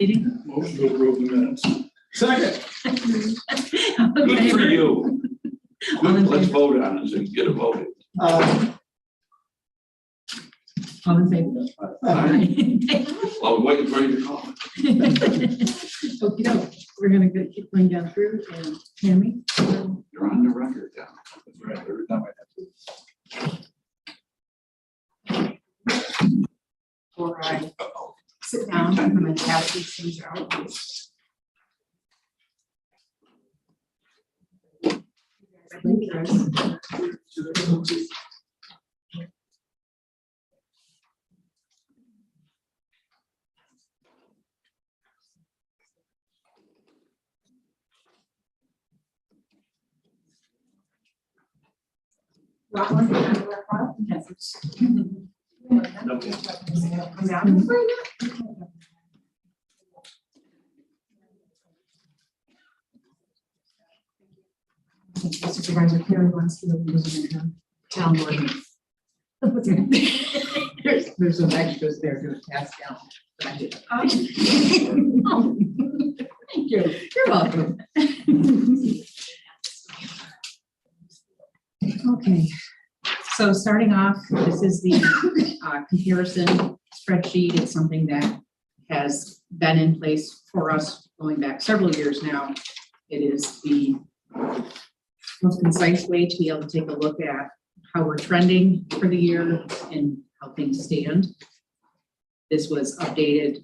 Meeting. Motion to approve the minutes. Second. Good for you. All in Let's favor? vote on it so you get a vote. All in favor? Well, waiting for you to call. Okey doke. We're gonna keep going down through and Tammy. You're on the record now. That's right, every time I Before I sit down, I'm gonna pass these things out. I think there's- Got one? Yes. Come down. Supervisor Carey wants to visit in town board. There's some extras there to pass down. Thank you. You're welcome. Okay, so starting off, this is the comparison spreadsheet. It's something that has been in place for us going back several years now. It is the most concise way to be able to take a look at how we're trending for the year and how things stand. This was updated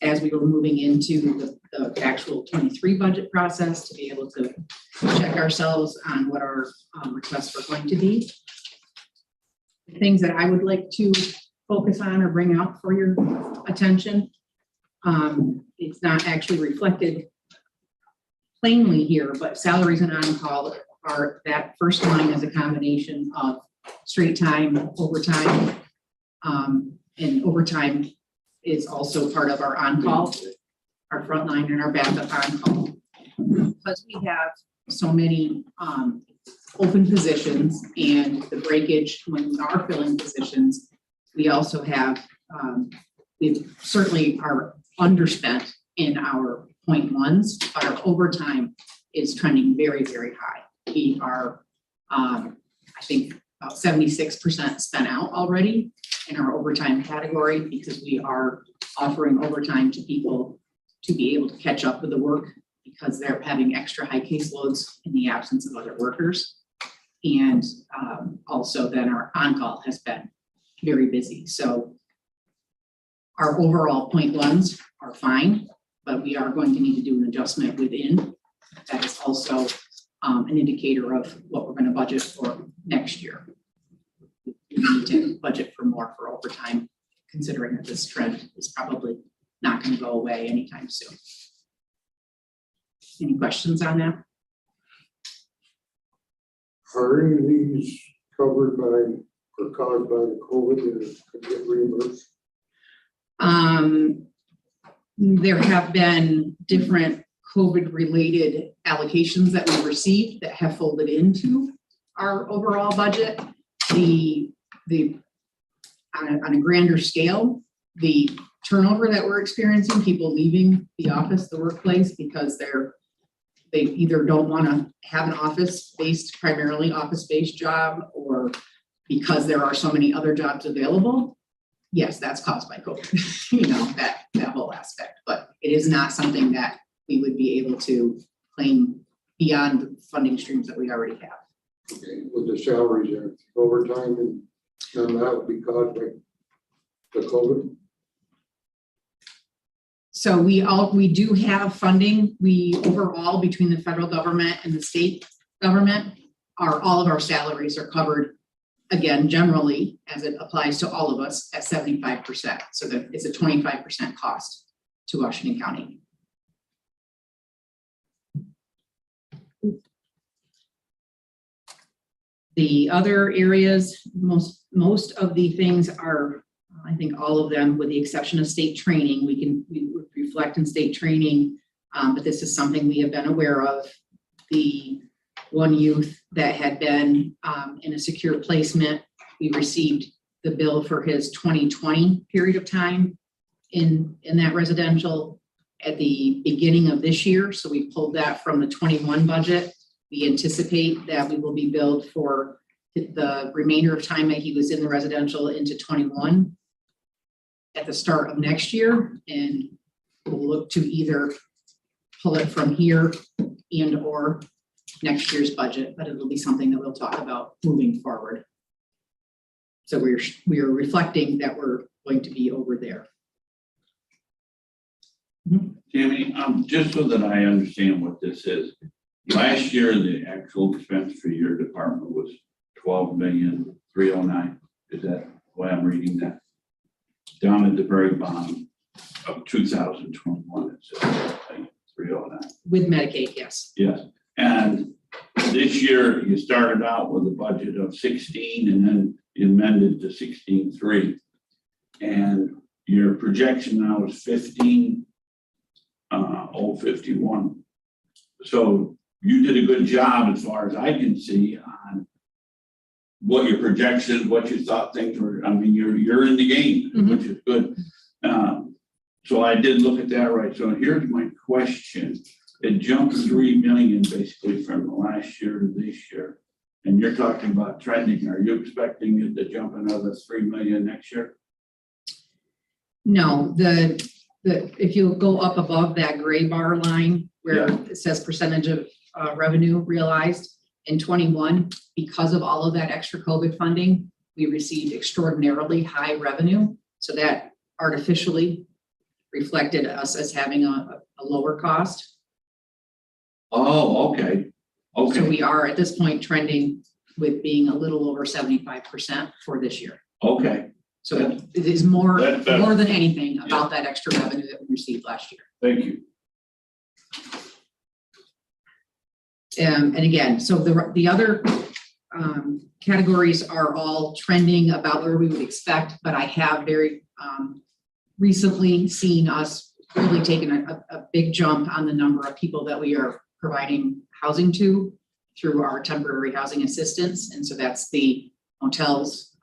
as we were moving into the actual 23 budget process to be able to check ourselves on what our requests were going to be. The things that I would like to focus on or bring out for your attention. It's not actually reflected plainly here, but salaries and on-call are that first line is a combination of straight time, overtime, and overtime is also part of our on-call, our frontline and our backup on-call. Because we have so many open positions and the breakage when we are filling positions, we also have, we certainly are underspent in our 0.1s, but our overtime is trending very, very high. We are, I think, about 76% spent out already in our overtime category because we are offering overtime to people to be able to catch up with the work because they're having extra high caseloads in the absence of other workers. And also then our on-call has been very busy. So our overall 0.1s are fine, but we are going to need to do an adjustment within. That is also an indicator of what we're going to budget for next year. We need to budget for more for overtime, considering that this trend is probably not going to go away anytime soon. Any questions on that? Are any of these covered by or caused by the COVID and could get reimbursed? There have been different COVID-related allocations that we received that have folded into our overall budget. On a grander scale, the turnover that we're experiencing, people leaving the office, the workplace, because they either don't want to have an office-based, primarily office-based job, or because there are so many other jobs available. Yes, that's caused by COVID, you know, that whole aspect, but it is not something that we would be able to claim beyond the funding streams that we already have. Okay, with the salaries and overtime and that would be caused by the COVID? So we do have funding. We overall between the federal government and the state government all of our salaries are covered, again, generally as it applies to all of us at 75%. So that it's a 25% cost to Washington County. The other areas, most of the things are, I think all of them, with the exception of state training, we would reflect in state training, but this is something we have been aware of. The one youth that had been in a secure placement, we received the bill for his 2020 period of time in that residential at the beginning of this year. So we pulled that from the 21 budget. We anticipate that we will be billed for the remainder of time that he was in the residential into 21 at the start of next year. And we'll look to either pull it from here and or next year's budget, but it'll be something that we'll talk about moving forward. So we are reflecting that we're going to be over there. Tammy, just so that I understand what this is, last year, the actual expense for your department was 12,309,000. Is that the way I'm reading that? Down at the very bottom of 2021, it says 309. With Medicaid, yes. Yes, and this year you started out with a budget of 16 and then you amended to 16.3. And your projection now is 15,051. So you did a good job as far as I can see on what your projections, what you thought things were. I mean, you're in the game, which is good. So I did look at that right. So here's my question. It jumped 3 million basically from the last year to this year. And you're talking about trending. Are you expecting it to jump another 3 million next year? No, if you go up above that gray bar line where it says percentage of revenue realized in 21, because of all of that extra COVID funding, we received extraordinarily high revenue. So that artificially reflected us as having a lower cost. Oh, okay. Okay. So we are at this point trending with being a little over 75% for this year. Okay. So it is more That- than anything about that extra revenue that we received last year. Thank you. And again, so the other categories are all trending about where we would expect, but I have very recently seen us really taking a big jump on the number of people that we are providing housing to through our temporary housing assistance. And so that's the hotels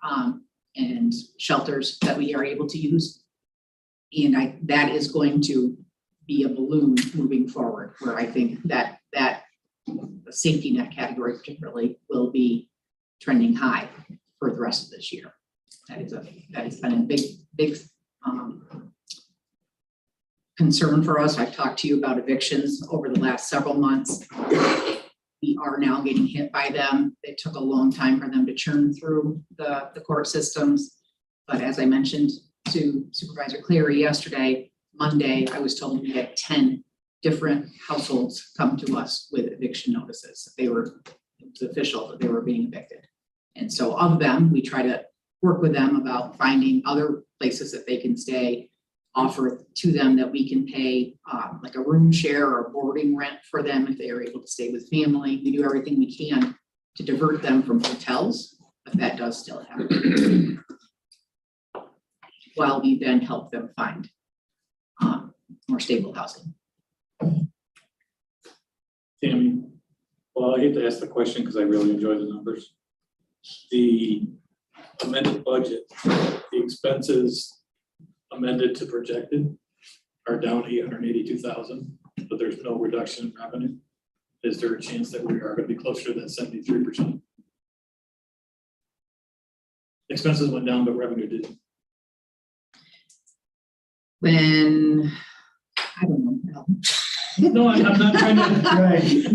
and shelters that we are able to use. And that is going to be a balloon moving forward, where I think that the safety net category particularly will be trending high for the rest of this year. That has been a big concern for us. I've talked to you about evictions over the last several months. We are now getting hit by them. It took a long time for them to churn through the court systems. But as I mentioned to Supervisor Cleary yesterday, Monday, I was told we had 10 different households come to us with eviction notices. It was official that they were being evicted. And so of them, we try to work with them about finding other places that they can stay, offer to them that we can pay like a room share or boarding rent for them if they are able to stay with family. We do everything we can to divert them from hotels, but that does still happen. While we then help them find more stable housing. Tammy, well, I hate to ask the question because I really enjoy the numbers. The amended budget, the expenses amended to projected are down 882,000, but there's no reduction in revenue. Is there a chance that we are going to be closer to that 73%? Expenses went down, but revenue didn't. When, I don't know. No, I'm not trying to,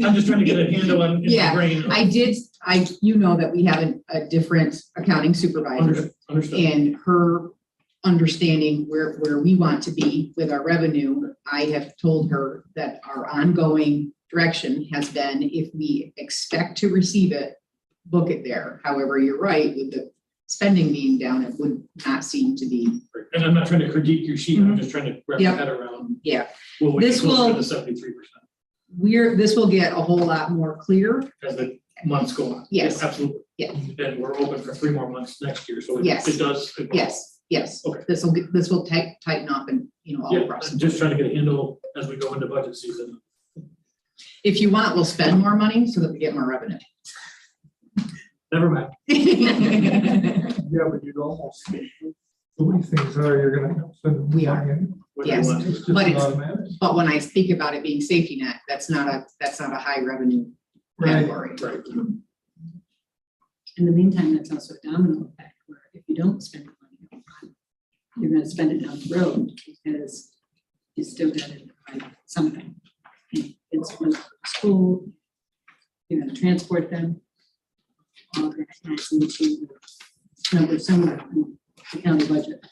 I'm just trying to get a handle on in my brain. You know that we have a different accounting supervisor. Understood. And her understanding where we want to be with our revenue, I have told her that our ongoing direction has been, if we expect to receive it, book it there. However, you're right, with the spending being down, it would not seem to be. And I'm not trying to critique your sheet, I'm just trying to wrap my head around. Yeah. Will we This get closer will- to the 73% This will get a whole lot more clear. as the months go on? Yes. Absolutely. Yes. And we're open for 3 more months next year, so Yes. it does. Yes. Okay. This will tighten up and, all Yeah, across. I'm just trying to get a handle as we go into budget season. If you want, we'll spend more money so that we get more revenue. Never mind. Yeah, but you'd almost, The way things are, you're gonna have to spend. We are. money. What do you Yes. want? It's just But it's- automatic. But when I speak about it being safety net, that's not a high revenue Right. category. Right. In the meantime, that's also a domino effect, where if you don't spend the money up front, you're gonna spend it down the road, because you still gotta buy something. It's for school, you're gonna transport them. All that adds into the number somewhere in the county budget.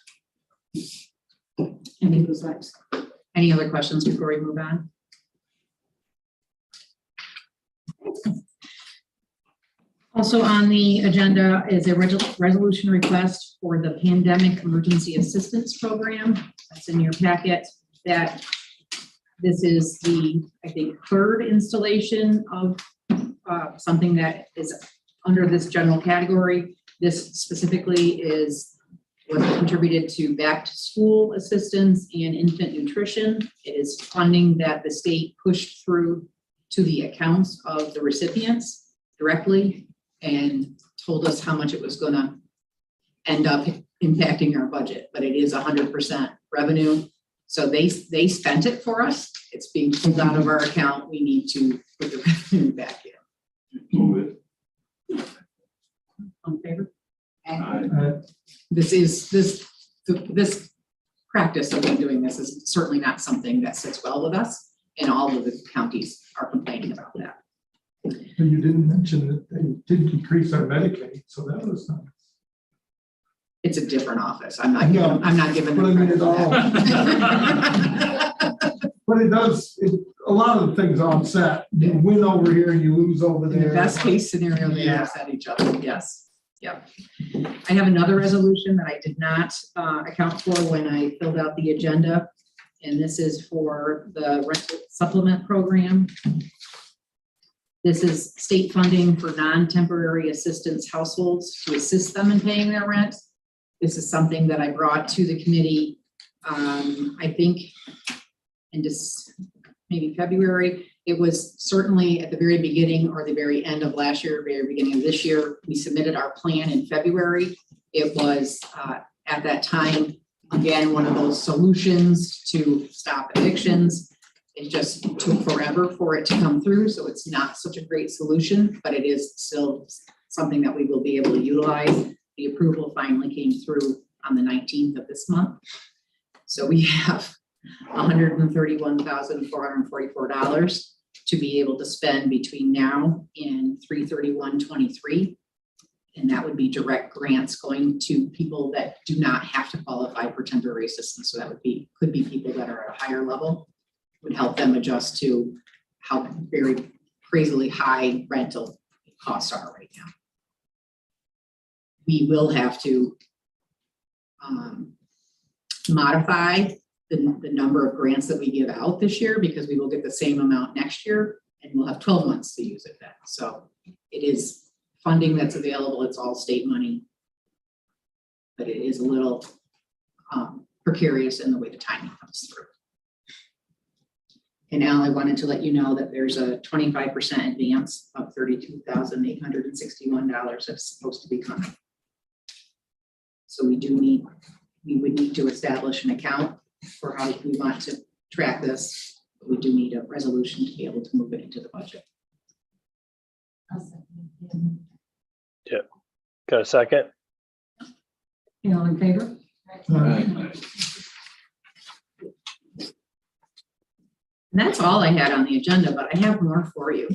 And people's lives. Any other questions before we move on? Also on the agenda is a resolution request for the Pandemic Emergency Assistance Program. That's in your packet. That this is the, I think, third installation of something that is under this general category. This specifically was contributed to back to school assistance and infant nutrition. It is funding that the state pushed through to the accounts of the recipients directly and told us how much it was gonna end up impacting our budget, but it is 100% revenue. So they spent it for us. It's being pulled out of our account. We need to put the revenue back in. Move it. On favor? Aye. This practice of doing this is certainly not something that sits well with us, and all of the counties are complaining about that. And you didn't mention that they did decrease our Medicaid, so that was nice. It's a different office. I'm not giving But I them mean, credit it for all, that. but it does, a lot of the things offset. You win over here and you lose over In the there. best case scenario, they Yeah. offset each other. Yes. Yep. I have another resolution that I did not account for when I filled out the agenda. And this is for the rental supplement program. This is state funding for non-temporary assistance households to assist them in paying their rent. This is something that I brought to the committee, I think, in maybe February. It was certainly at the very beginning or the very end of last year, very beginning of this year. We submitted our plan in February. It was at that time, again, one of those solutions to stop evictions. It just took forever for it to come through, so it's not such a great solution, but it is still something that we will be able to utilize. The approval finally came through on the 19th of this month. So we have $131,444 to be able to spend between now and 3/31/23. And that would be direct grants going to people that do not have to qualify for temporary assistance. So that could be people that are at a higher level, would help them adjust to how very crazily high rental costs are right now. We will have to modify the number of grants that we give out this year, because we will get the same amount next year and we'll have 12 months to use it then. So it is funding that's available. It's all state money, but it is a little precarious in the way the timing comes through. And Al, I wanted to let you know that there's a 25% advance of $32,861 that's supposed to be coming. So we would need to establish an account for how we want to track this. But we do need a resolution to be able to move it into the budget. Got a second? All in favor? Aye. And that's all I had on the agenda, but I have more for you.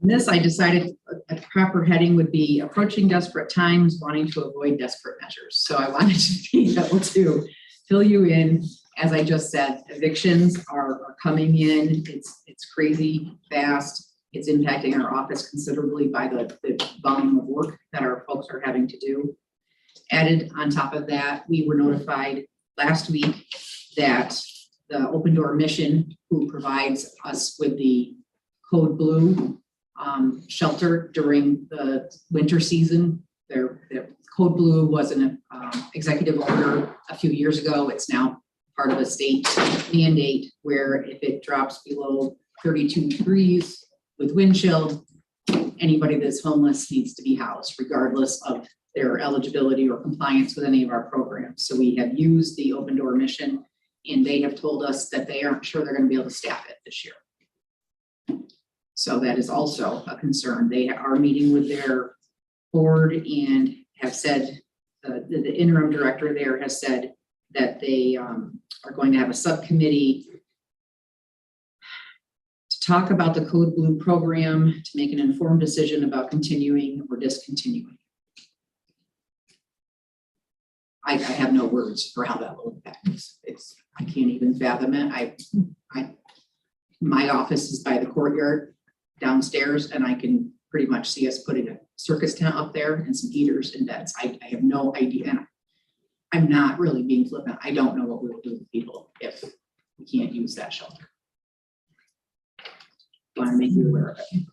This, I decided a proper heading would be approaching desperate times, wanting to avoid desperate measures. So I wanted to be able to fill you in. As I just said, evictions are coming in. It's crazy fast. It's impacting our office considerably by the volume of work that our folks are having to do. Added on top of that, we were notified last week that the Open Door Mission, who provides us with the Code Blue shelter during the winter season. Their Code Blue was an executive order a few years ago. It's now part of a state mandate where if it drops below 32 degrees with wind chill, anybody that's homeless needs to be housed regardless of their eligibility or compliance with any of our programs. So we have used the open door mission, and they have told us that they aren't sure they're going to be able to staff it this year. So that is also a concern. They are meeting with their board and have said, the interim director there has said that they are going to have a subcommittee to talk about the Code Blue program to make an informed decision about continuing or discontinuing. I have no words for how that will impact us. I can't even fathom it. My office is by the courtyard downstairs, and I can pretty much see us putting a circus tent up there and some heaters and beds. I have no idea. And I'm not really being flippant. I don't know what we will do with people if we can't use that shelter. Want to make you aware of it.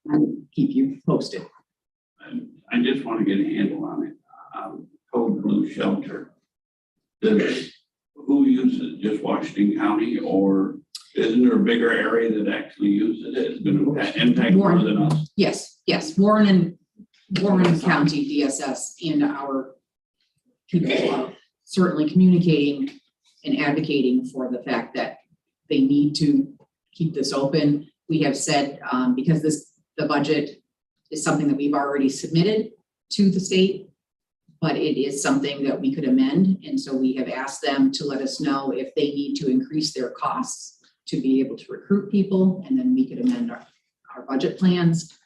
And keep you posted. I just want to get a handle on it. Code Blue Shelter. Who uses it? Just Washington County, or isn't there a bigger area that actually uses it? It's going to impact more than us. Yes, Warren County DSS and our people are certainly communicating and advocating for the fact that they need to keep this open. We have said, because the budget is something that we've already submitted to the state, but it is something that we could amend. And so we have asked them to let us know if they need to increase their costs to be able to recruit people. And then we could amend our budget plans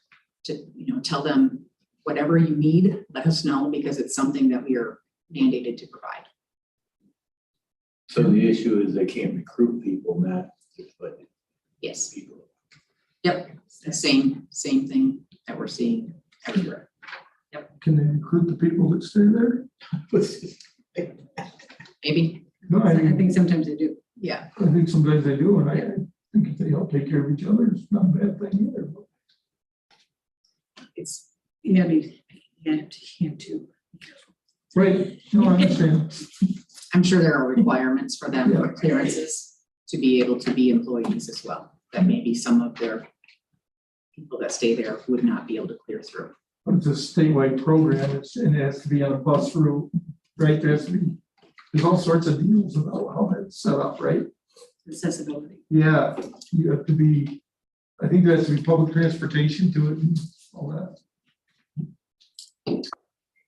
to, tell them whatever you need, let us know, because it's something that we are mandated to provide. So the issue is they can't recruit people, not just budget Yes. people. Yep. The same thing that we're seeing everywhere. Can they recruit the people that stay there? Maybe. No, I think sometimes they do. Yeah. I think sometimes they do, and I think if they all take care of each other, it's not a bad thing either. It's You have to. Right, no, I understand. I'm sure there are requirements for them for clearances to be able to be employees as well. That maybe some of their people that stay there would not be able to clear through. But it's a statewide program, and it has to be on a bus route, right? There's all sorts of deals about how that's set up, right? Accessibility. Yeah, you have to be, I think there has to be public transportation to it and all that.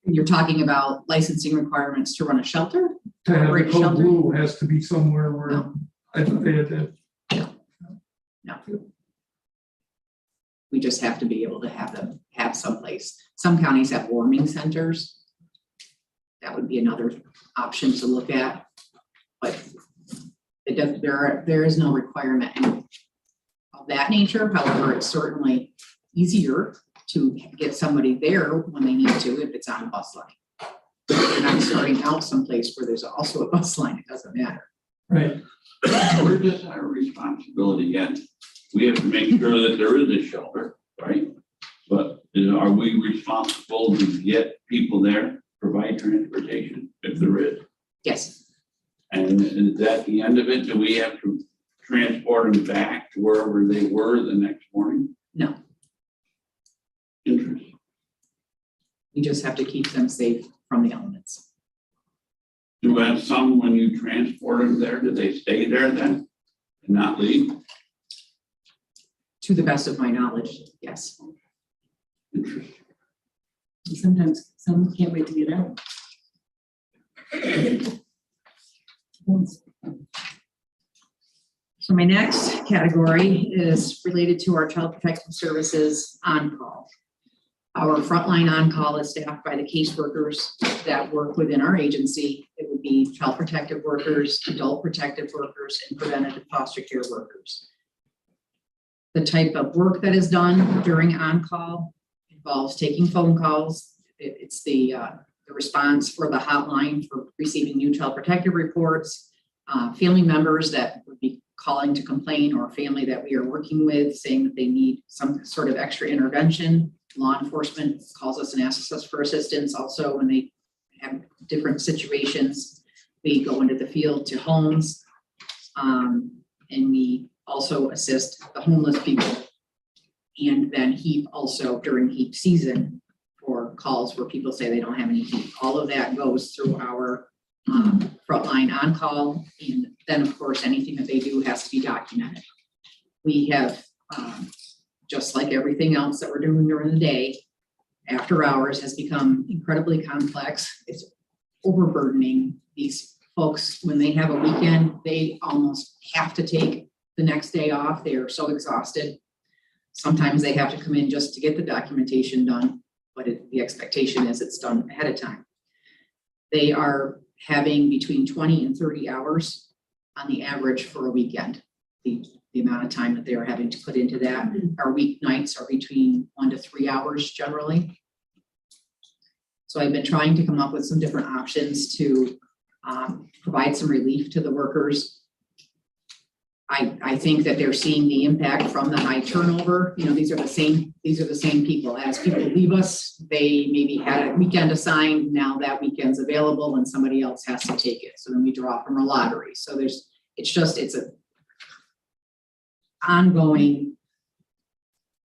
You're talking about licensing requirements to run a shelter? To have Operate the a Code shelter? Blue has to be somewhere where, No. I thought they had that. We just have to be able to have someplace. Some counties have warming centers. That would be another option to look at. But it does, there is no requirement of that nature. However, it's certainly easier to get somebody there when they need to if it's on a bus line. You're not starting out someplace where there's also a bus line. It doesn't matter. Right. We're just our responsibility yet. We have to make sure that there is a shelter, right? But are we responsible to get people there, provide transportation if there is? Yes. And is that the end of it? Do we have to transport them back to wherever they were the next morning? No. Interesting. We just have to keep them safe from the elements. Do you have some when you transport them there? Do they stay there then and not leave? To the best of my knowledge, yes. Interesting. Sometimes some can't wait to get out. So my next category is related to our child protective services on-call. Our frontline on-call is staffed by the caseworkers that work within our agency. It would be child protective workers, adult protective workers, and preventative foster care workers. The type of work that is done during on-call involves taking phone calls. It's the response for the hotline for receiving new child protective reports, family members that would be calling to complain, or a family that we are working with saying that they need some sort of extra intervention. Law enforcement calls us and asks us for assistance. Also, when they have different situations, we go into the field to homes, and we also assist the homeless people And then HEAP also during HEAP season for calls where people say they don't have any HEAP. All of that goes through our frontline on-call. And then, of course, anything that they do has to be documented. We have, just like everything else that we're doing during the day, after hours has become incredibly complex. It's overburdening these folks. When they have a weekend, they almost have to take the next day off. They are so exhausted. Sometimes they have to come in just to get the documentation done, but the expectation is it's done ahead of time. They are having between 20 and 30 hours on the average for a weekend. The amount of time that they are having to put into that. Our weeknights are between 1 to 3 hours generally. So I've been trying to come up with some different options to provide some relief to the workers. I think that they're seeing the impact from the high turnover. You know, these are the same people. As people leave us, they maybe had a weekend assigned, now that weekend's available and somebody else has to take it. So then we draw from a lottery. So it's a ongoing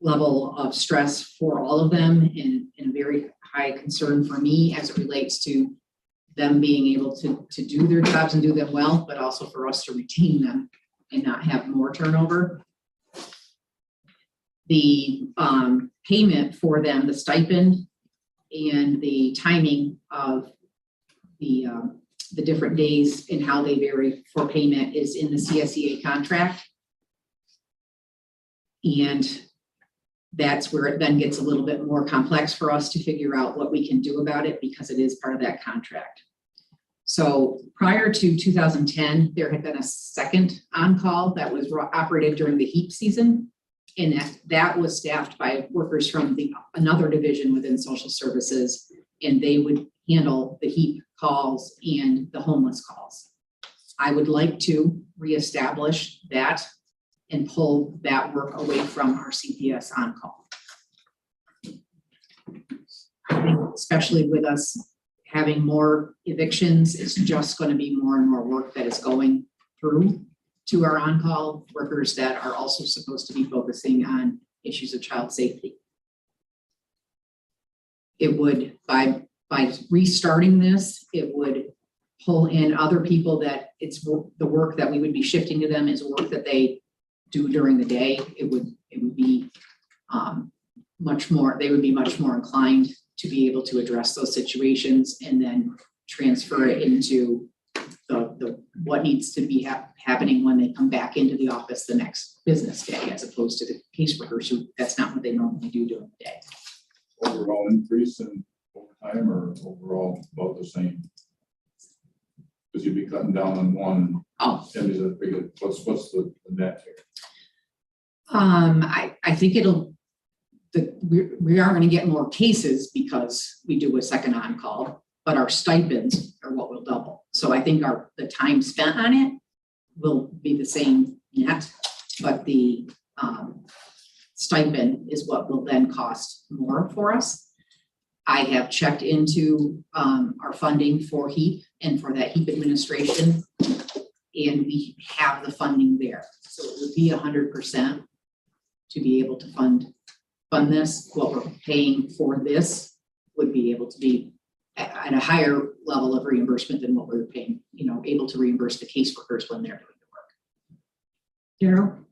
level of stress for all of them, and a very high concern for me as it relates to them being able to do their jobs and do them well, but also for us to retain them and not have more turnover. The payment for them, the stipend and the timing of the different days and how they vary for payment is in the CSEA contract. And that's where it then gets a little bit more complex for us to figure out what we can do about it, because it is part of that contract. So prior to 2010, there had been a second on-call that was operated during the HEAP season. And that was staffed by workers from another division within social services, and they would handle the HEAP calls and the homeless calls. I would like to reestablish that and pull that work away from our CPS on-call. I think especially with us having more evictions, it's just going to be more and more work that is going through to our on-call workers that are also supposed to be focusing on issues of child safety. It would, by restarting this, it would pull in other people that the work that we would be shifting to them is work that they do during the day. It would be much more, they would be much more inclined to be able to address those situations and then transfer it into what needs to be happening when they come back into the office the next business day, as opposed to the caseworkers who that's not what they normally do during the day. Overall increase in overtime or overall about the same? Because you'd be cutting down on one. Oh. And is it big? What's the net here? I think we are going to get more cases because we do a second on-call, but our stipends are what will double. So I think the time spent on it will be the same net, but the stipend is what will then cost more for us. I have checked into our funding for HEAP and for that HEAP administration, and we have the funding there. So it would be 100% to be able to fund this. What we're paying for this would be able to be at a higher level of reimbursement than what we're paying, able to reimburse the caseworkers when they're doing the work.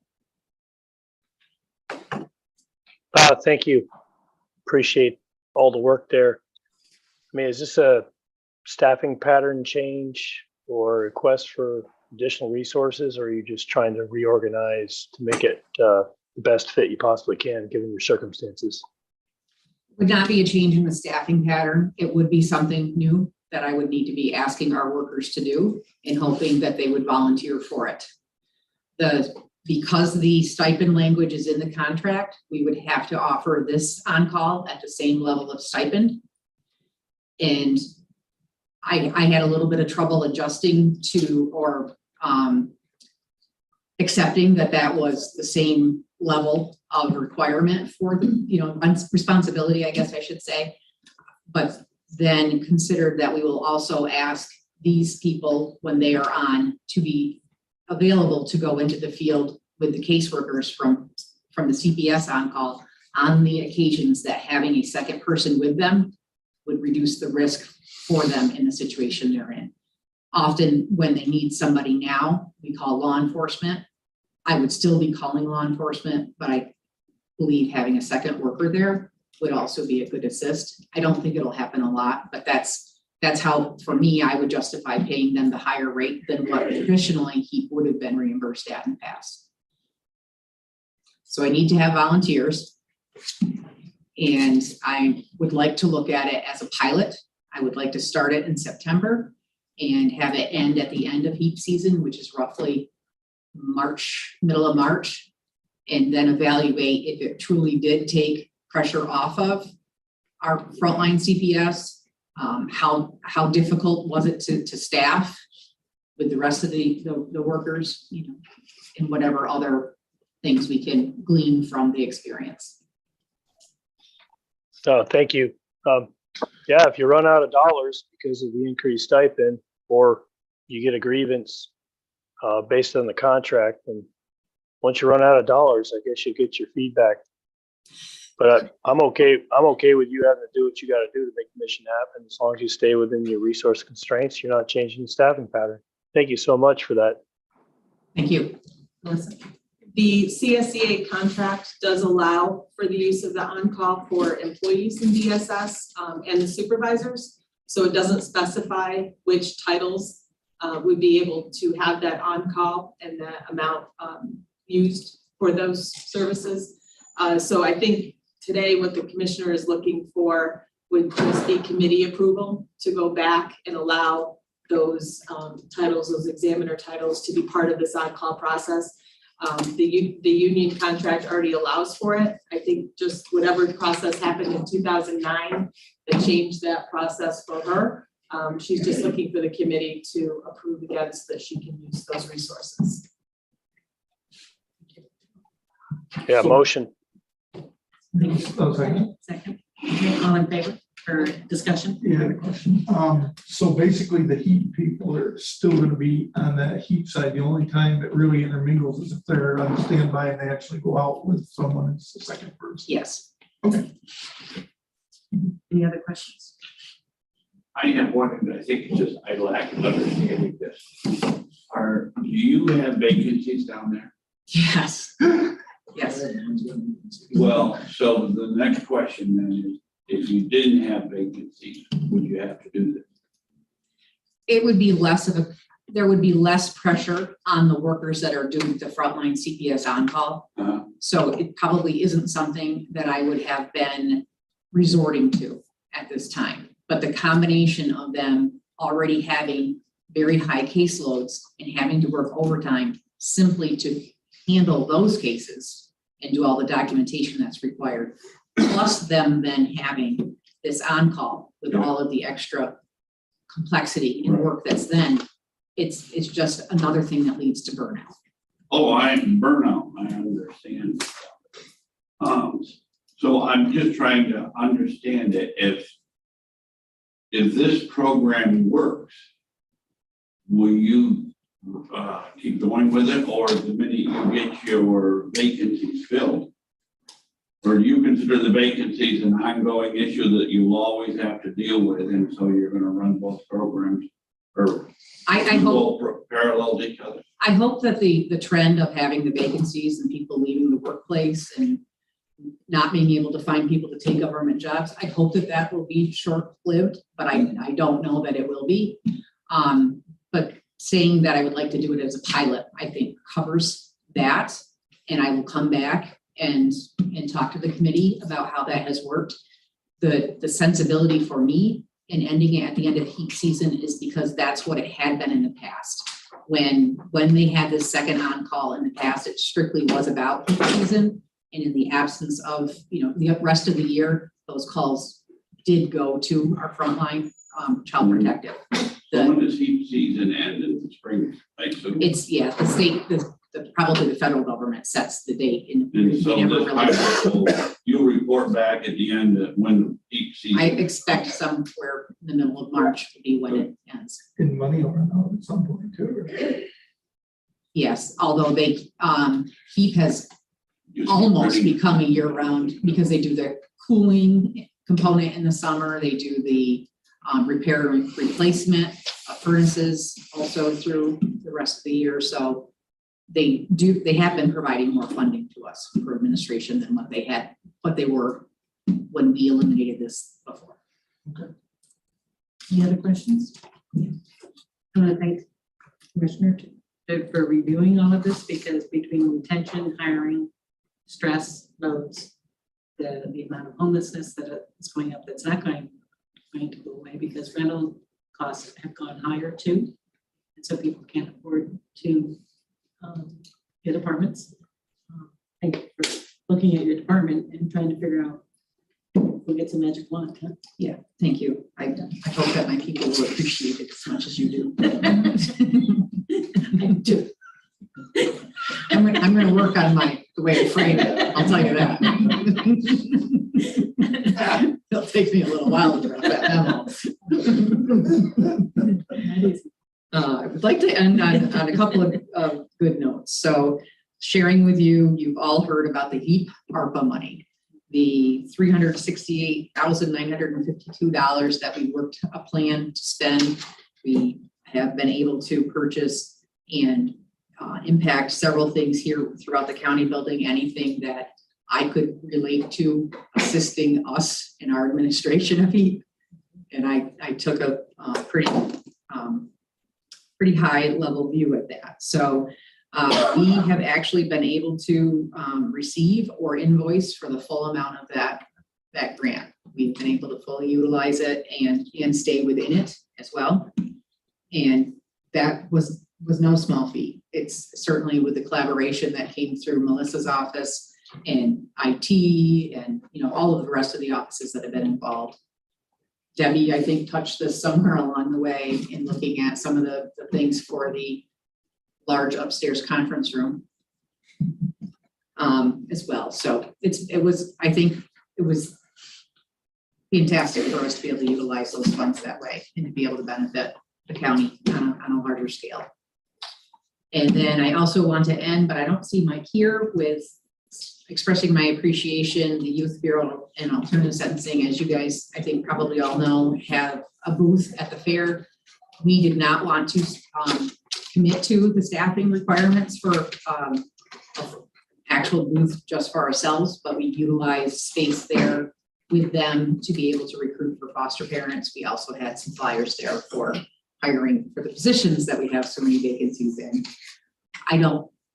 Daryl? Thank you. Appreciate all the work there. I mean, is this a staffing pattern change or request for additional resources, or are you just trying to reorganize to make it the best fit you possibly can, given your circumstances? Would not be a change in the staffing pattern. It would be something new that I would need to be asking our workers to do and hoping that they would volunteer for it. Because the stipend language is in the contract, we would have to offer this on-call at the same level of stipend. And I had a little bit of trouble adjusting to or accepting that was the same level of requirement for responsibility, I guess I should say. But then considered that we will also ask these people when they are on to be available to go into the field with the caseworkers from the CPS on-call on the occasions that having a second person with them would reduce the risk for them in the situation they're in. Often when they need somebody now, we call law enforcement. I would still be calling law enforcement, but I believe having a second worker there would also be a good assist. I don't think it'll happen a lot, but that's how, for me, I would justify paying them the higher rate than what traditionally he would have been reimbursed at in the past. So I need to have volunteers. And I would like to look at it as a pilot. I would like to start it in September and have it end at the end of heat season, which is roughly March, middle of March, and then evaluate if it truly did take pressure off of our frontline CPS. How difficult was it to staff with the rest of the workers, you know, and whatever other things we can glean from the experience. Thank you. Yeah, if you run out of dollars because of the increased stipend, or you get a grievance based on the contract, and once you run out of dollars, I guess you get your feedback. But I'm okay with you having to do what you got to do to make the mission happen. As long as you stay within your resource constraints, you're not changing the staffing pattern. Thank you so much for that. Thank you. Melissa? The CSEA contract does allow for the use of the on-call for employees in DSS and the supervisors. So it doesn't specify which titles would be able to have that on-call and the amount used for those services. So I think today what the commissioner is looking for would just be committee approval to go back and allow those titles, those examiner titles, to be part of this on-call process. The union contract already allows for it. I think just whatever process happened in 2009 that changed that process for her. She's just looking for the committee to approve again so that she can use those resources. Yeah, motion. Second. Second. Okay, all in favor for discussion? Yeah, the question. So basically the heat people are still gonna be on that heat side. The only time that really intermingles is if they're on standby and they actually go out with someone as the second person. Yes. Okay. Any other questions? I have one, and I think it's just I lack understanding this. Do you have vacancies down there? Yes. Yes. Well, so the next question then is, if you didn't have vacancies, would you have to do this? It would be there would be less pressure on the workers that are doing the frontline CPS on-call. So it probably isn't something that I would have been resorting to at this time. But the combination of them already having very high caseloads and having to work overtime simply to handle those cases and do all the documentation that's required, plus them then having this on-call with all of the extra complexity and work that's then, it's just another thing that leads to burnout. Oh, burnout, I understand. So I'm just trying to understand it. If this program works, will you keep going with it, or the minute you get your vacancies filled? Or do you consider the vacancies an ongoing issue that you always have to deal with, and so you're gonna run both programs, or I hope, both parallel to each other? I hope that the trend of having the vacancies and people leaving the workplace and not being able to find people to take government jobs, I hope that will be short-lived, but I don't know that it will be. But saying that I would like to do it as a pilot, I think covers that. And I will come back and talk to the committee about how that has worked. The sensibility for me in ending it at the end of heat season is because that's what it had been in the past. When they had this second on-call in the past, it strictly was about heat season. And in the absence of, the rest of the year, those calls did go to our frontline child protective. When does heat season end in the spring? Like, so, The state, probably the federal government sets the date. and so you'll report back at the end of when the heat season. I expect somewhere in the middle of March to be when it ends. And money will run out at some point too. Yes, although HEAP has almost become a year-round because they do the cooling component in the summer. They do the repair and replacement of furnaces also through the rest of the year. So they have been providing more funding to us for administration than what they were when we eliminated this before. Any other questions? I want to thank Commissioner for reviewing all of this, because between retention, hiring, stress, loads, the amount of homelessness that is going up, that's not going to go away, because rental costs have gone higher too. And so people can't afford to get apartments. Thank you for looking at your department and trying to figure out who gets a magic wand. Huh? Yeah, thank you. I hope that my people will appreciate it as much as you do. I do. I'm gonna work on the way I frame it, I'll tell you that. It'll take me a little while to drop that memo. I would like to end on a couple of good notes. So sharing with you, you've all heard about the HEAP ARPA money, the $368,952 that we worked a plan to spend. We have been able to purchase and impact several things here throughout the county building, anything that I could relate to assisting us in our administration of HEAP. And I took a pretty high level view at that. So we have actually been able to receive or invoice for the full amount of that grant. We've been able to fully utilize it and stay within it as well. And that was no small feat. It's certainly with the collaboration that came through Melissa's office and IT and all of the rest of the offices that have been involved. Debbie, I think, touched this somewhere along the way in looking at some of the things for the large upstairs conference room as well. So I think it was fantastic for us to be able to utilize those funds that way and to be able to benefit the county on a larger scale. And then I also want to end, but I don't see Mike here, with expressing my appreciation. The Youth Bureau and Alternative Sentencing, as you guys, I think probably all know, have a booth at the fair. We did not want to commit to the staffing requirements for actual booth just for ourselves, but we utilize space there with them to be able to recruit for foster parents. We also had some flyers there for hiring for the positions that we have so many vacancies in.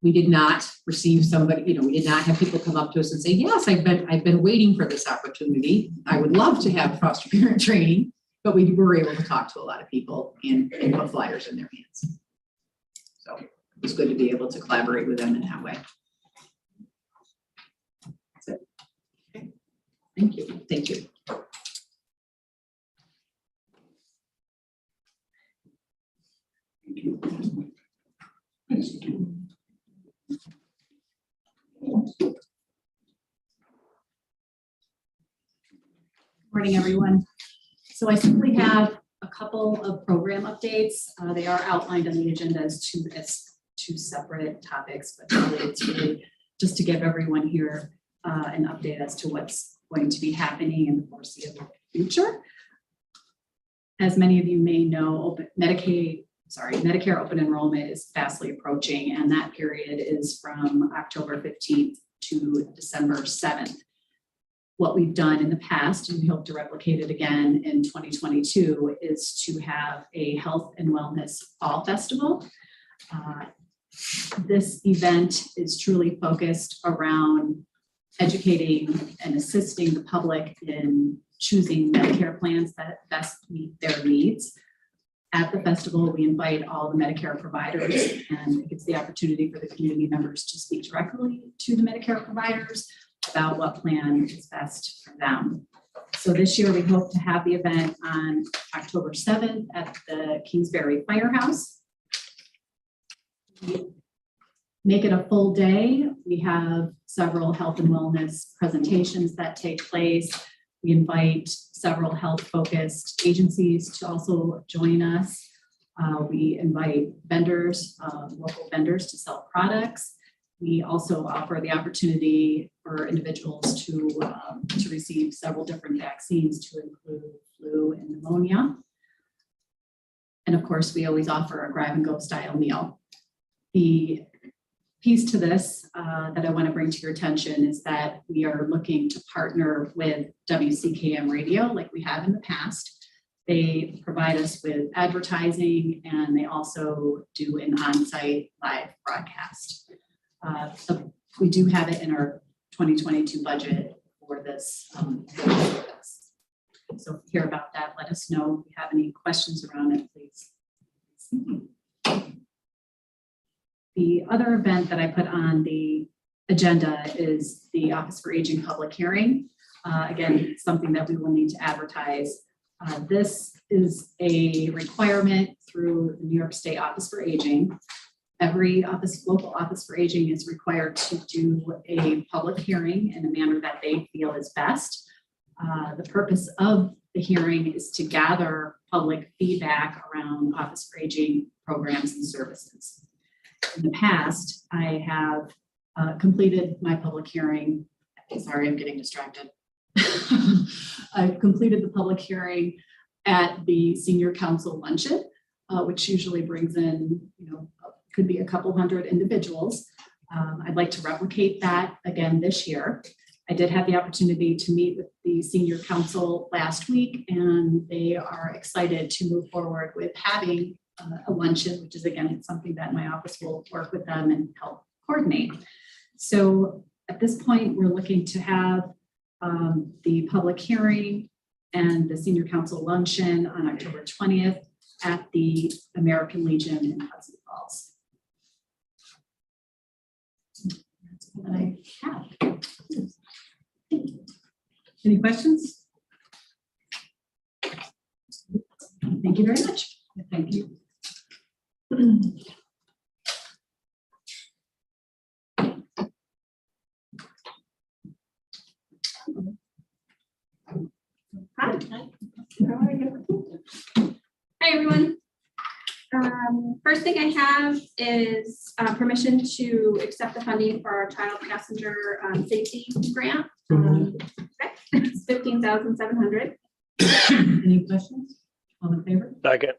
We did not receive somebody, we did not have people come up to us and say, yes, I've been waiting for this opportunity. I would love to have foster parent training, but we were able to talk to a lot of people and put flyers in their hands. So it was good to be able to collaborate with them in that way. That's it. Okay. Thank you. Thank you. Morning, everyone. So I simply have a couple of program updates. They are outlined on the agenda as two separate topics, but it's really just to give everyone here an update as to what's going to be happening in the foreseeable future. As many of you may know, Medicare open enrollment is fastly approaching, and that period is from October 15th to December 7th. What we've done in the past, and we hope to replicate it again in 2022, is to have a health and wellness fall festival. This event is truly focused around educating and assisting the public in choosing Medicare plans that best meet their needs. At the festival, we invite all the Medicare providers, and it gives the opportunity for the community members to speak directly to the Medicare providers about what plan is best for them. So this year we hope to have the event on October 7th at the Kingsbury Firehouse. Make it a full day. We have several health and wellness presentations that take place. We invite several health-focused agencies to also join us. We invite vendors, local vendors, to sell products. We also offer the opportunity for individuals to receive several different vaccines to include flu and pneumonia. And of course, we always offer a grab-and-go style meal. The piece to this that I want to bring to your attention is that we are looking to partner with WCKM Radio like we have in the past. They provide us with advertising and they also do an on-site live broadcast. So we do have it in our 2022 budget for this. So if you hear about that, let us know. If you have any questions around it, please. The other event that I put on the agenda is the Office for Aging public hearing. Again, something that we will need to advertise. This is a requirement through the New York State Office for Aging. Every local office for aging is required to do a public hearing in a manner that they feel is best. The purpose of the hearing is to gather public feedback around Office for Aging programs and services. In the past, I have completed my public hearing. Sorry, I'm getting distracted. I've completed the public hearing at the Senior Council Luncheon, which usually brings in, could be a couple hundred individuals. I'd like to replicate that again this year. I did have the opportunity to meet with the Senior Council last week, and they are excited to move forward with having a luncheon, which is again, it's something that my office will work with them and help coordinate. So at this point, we're looking to have the public hearing and the Senior Council luncheon on October 20th at the American Legion in Hudson Falls. That's all that I have. Any questions? Thank you very much. Thank you. Hi. Hi, everyone. First thing I have is permission to accept the funding for our child passenger safety grant. It's $15,700. Any questions? All in favor? Second.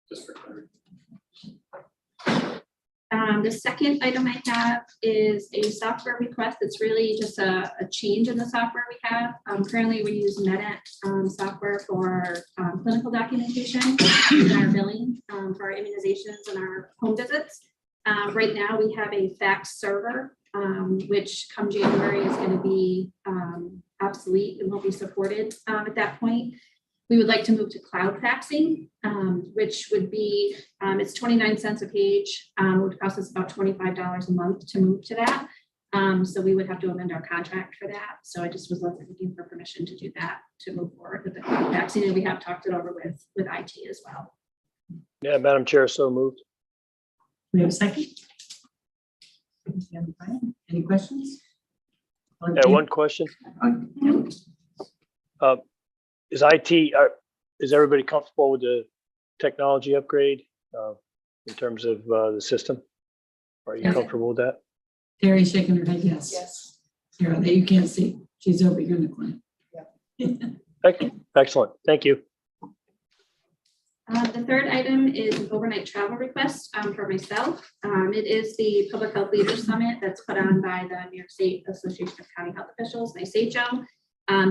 Just for clarity. The second item I have is a software request. It's really just a change in the software we have. Currently, we use Medit software for clinical documentation and our billing for our immunizations and our home visits. Right now, we have a fax server, which come January is going to be obsolete and won't be supported at that point. We would like to move to cloud faxing, which would be, it's 29 cents a page, would cost us about $25 a month to move to that. So we would have to amend our contract for that. So I just was looking for permission to do that, to move forward with the cloud faxing. And we have talked it over with IT as well. Yeah, Madam Chair, so moved. We have a second? Any questions? All in Yeah, favor? one question. Is IT, is everybody comfortable with the technology upgrade in terms of the system? Are you Yeah. comfortable with that? Terry's shaking her head, yes. Yes. Sarah, that you can't see. She's over here in the corner. Excellent. Thank you. The third item is an overnight travel request for myself. It is the Public Health Leaders Summit that's put on by the New York State Association of County Health Officials, NYSHO.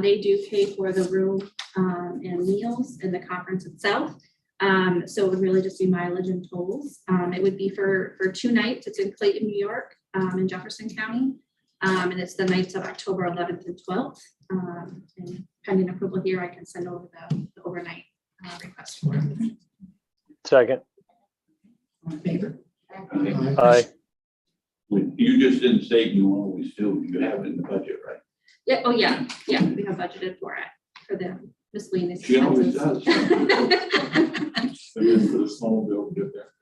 They do pay for the room and meals in the conference itself. So it would really just be mileage and tolls. It would be for 2 nights. It's in Clayton, New York, in Jefferson County. And it's the nights of October 11th and 12th. And pending approval here, I can send over the overnight request for it. Second. All in favor? Aye. You just didn't say you always do, you have it in the budget, right? Yeah, oh yeah, yeah, we have budgeted for it, for the miscellaneous She always expenses. does. And then for the snowmobile, get there.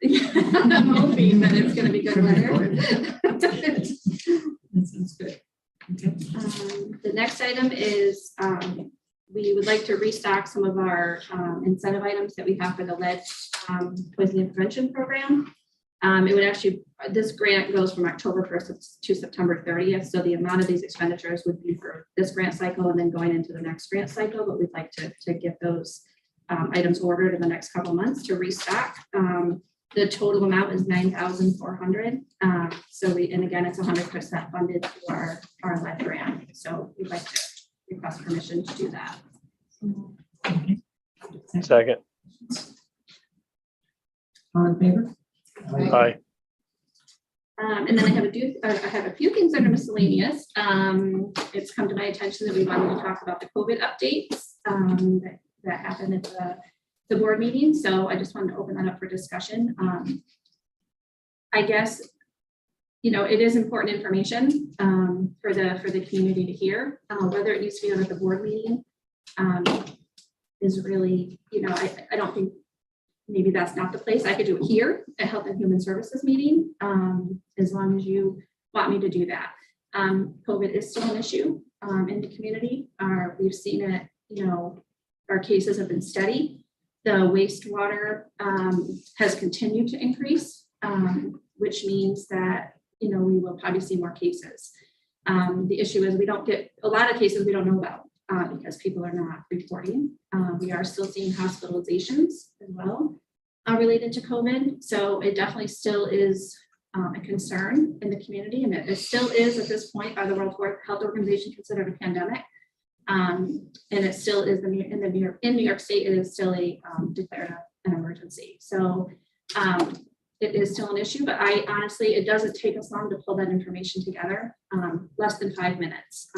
I'm hoping that it's gonna be good weather. That sounds good. Okay. The next item is we would like to restock some of our incentive items that we have for the lead poisoning prevention program. It would actually, this grant goes from October 1st to September 30th. So the amount of these expenditures would be for this grant cycle and then going into the next grant cycle, but we'd like to get those items ordered in the next couple months to restock. The total amount is $9,400. So and again, it's 100% funded through our lead grant. So we'd like to request permission to do that. Second. All in favor? Aye. And then I have a few things under miscellaneous. It's come to my attention that we wanted to talk about the COVID updates that happened at the board meeting. So I just wanted to open that up for discussion. I guess, it is important information for the community to hear. Whether it needs to be done at the board meeting is really, I don't think maybe that's not the place. I could do it here at Health and Human Services meeting, as long as you want me to do that. COVID is still an issue in the community. We've seen it, our cases have been steady. The wastewater has continued to increase, which means that, we will probably see more cases. The issue is we don't get a lot of cases we don't know about because people are not reporting. We are still seeing hospitalizations as well related to COVID. So it definitely still is a concern in the community, and it still is at this point by the World Health Organization considered a pandemic. And it still is in New York State, it is still declared an emergency. So it is still an issue, but honestly, it doesn't take us long to pull that information together. Less than 5 minutes.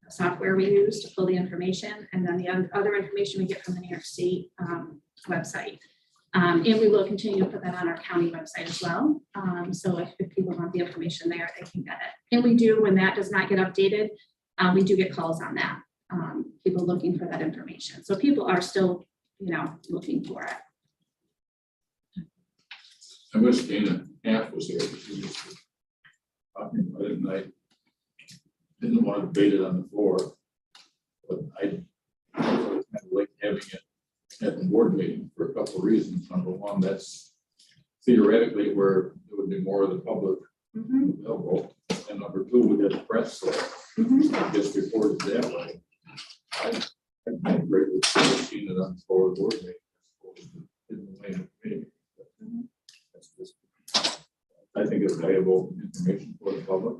Software we use to pull the information, and then the other information we get from the New York State website. And we will continue to put that on our county website as well. So if people want the information there, they can get it. And we do, when that does not get updated, we do get calls on that. People looking for that information. So people are still, looking for it. I wish Dana Half was here. She was talking about it, and I didn't want to debate it on the floor, but I kind of like having it at the board meeting for a couple of reasons. Number one, that's theoretically where there would be more of the public available, and number two, we had the press, so I guess reported that way. I agree with seeing it on the floor of the board meeting in the main meeting. That's just, I think it's valuable information for the public.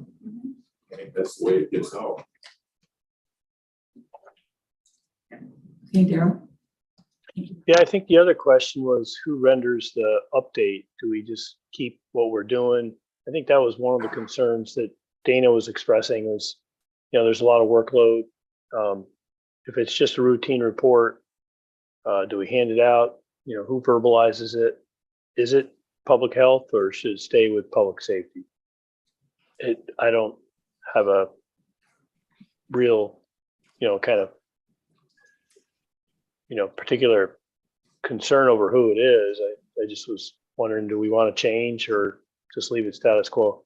I think that's the way it gets out. Okay, Daryl? Yeah, I think the other question was who renders the update? Do we just keep what we're doing? I think that was one of the concerns that Dana was expressing was, there's a lot of workload. If it's just a routine report, do we hand it out? Who verbalizes it? Is it public health or should it stay with public safety? I don't have a real, kind of, particular concern over who it is. I just was wondering, do we want to change or just leave it status quo?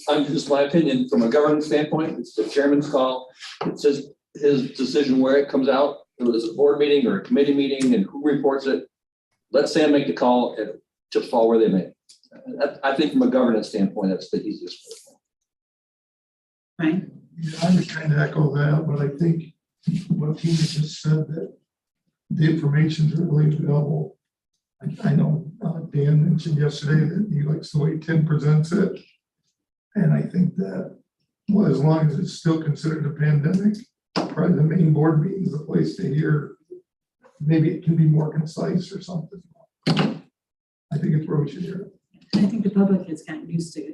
Just my opinion, from a governance standpoint, it's the chairman's call. It's just his decision where it comes out. If it's a board meeting or a committee meeting and who reports it, let Sam make the call and just fall where they may. I think from a governance standpoint, that's the easiest way. Right. Yeah, I was trying to echo that, but I think what Tina just said, that the information's readily available. I know Dan mentioned yesterday that he likes the way Tim presents it. And I think that, well, as long as it's still considered a pandemic, probably the main board meeting is a place to hear. Maybe it can be more concise or something. I think it's where we should hear it. And I think the public has gotten used to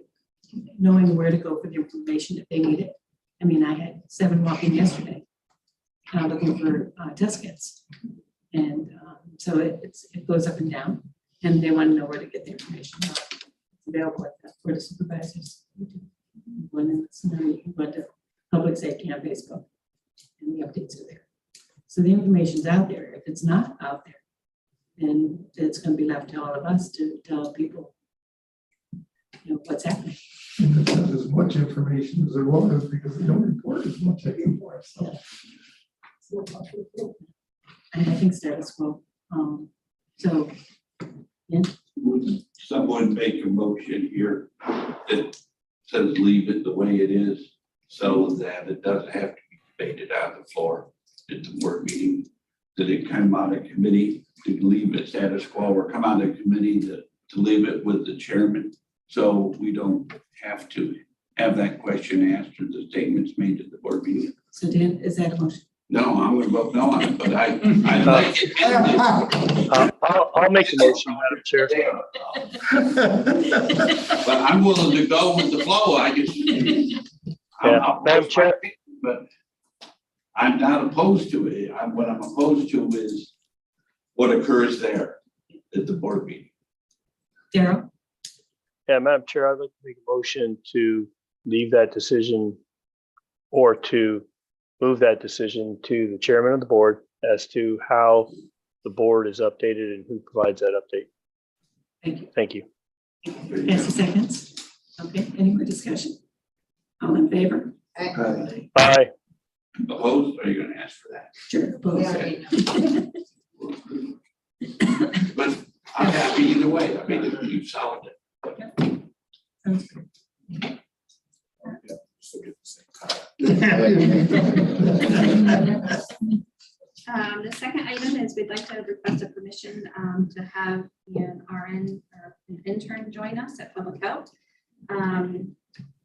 knowing where to go for the information if they need it. I mean, I had 7 walk in yesterday looking for test kits. And so it goes up and down, and they want to know where to get the information. It's available for the supervisors. One in the scenario, you go to public safety on Facebook, and the updates are there. So the information's out there. If it's not out there, then it's going to be left to all of us to tell people what's happening. And it's not as much information as there was because they don't report as much anymore, so. And I think status quo. So, Would someone make a motion here that says leave it the way it is so that it doesn't have to be debated on the floor at the board meeting? That it come out of committee to leave it status quo, or come out of committee to leave it with the chairman? So we don't have to have that question asked or the statements made at the board meeting. so Dan, is that a motion? No, I'm gonna vote no on it, but I like it. I'll make the motion, Madam Chair. But I'm willing to go with the flow. I just. I'll Madam voice my Chair. opinion, but I'm not opposed to it. What I'm opposed to is what occurs there at the board meeting. Daryl? Yeah, Madam Chair, I'd like to make a motion to leave that decision or to move that decision to the chairman of the board as to how the board is updated and who provides that update. Thank you. Thank you. Nancy seconds. Okay, any more discussion? All in favor? Aye. Opposed? Are you gonna ask for that? Sure. Opposed? But I'm happy either way. I mean, you've solved it. Sounds good. The second item is we'd like to request a permission to have an RN or an intern join us at Public Health.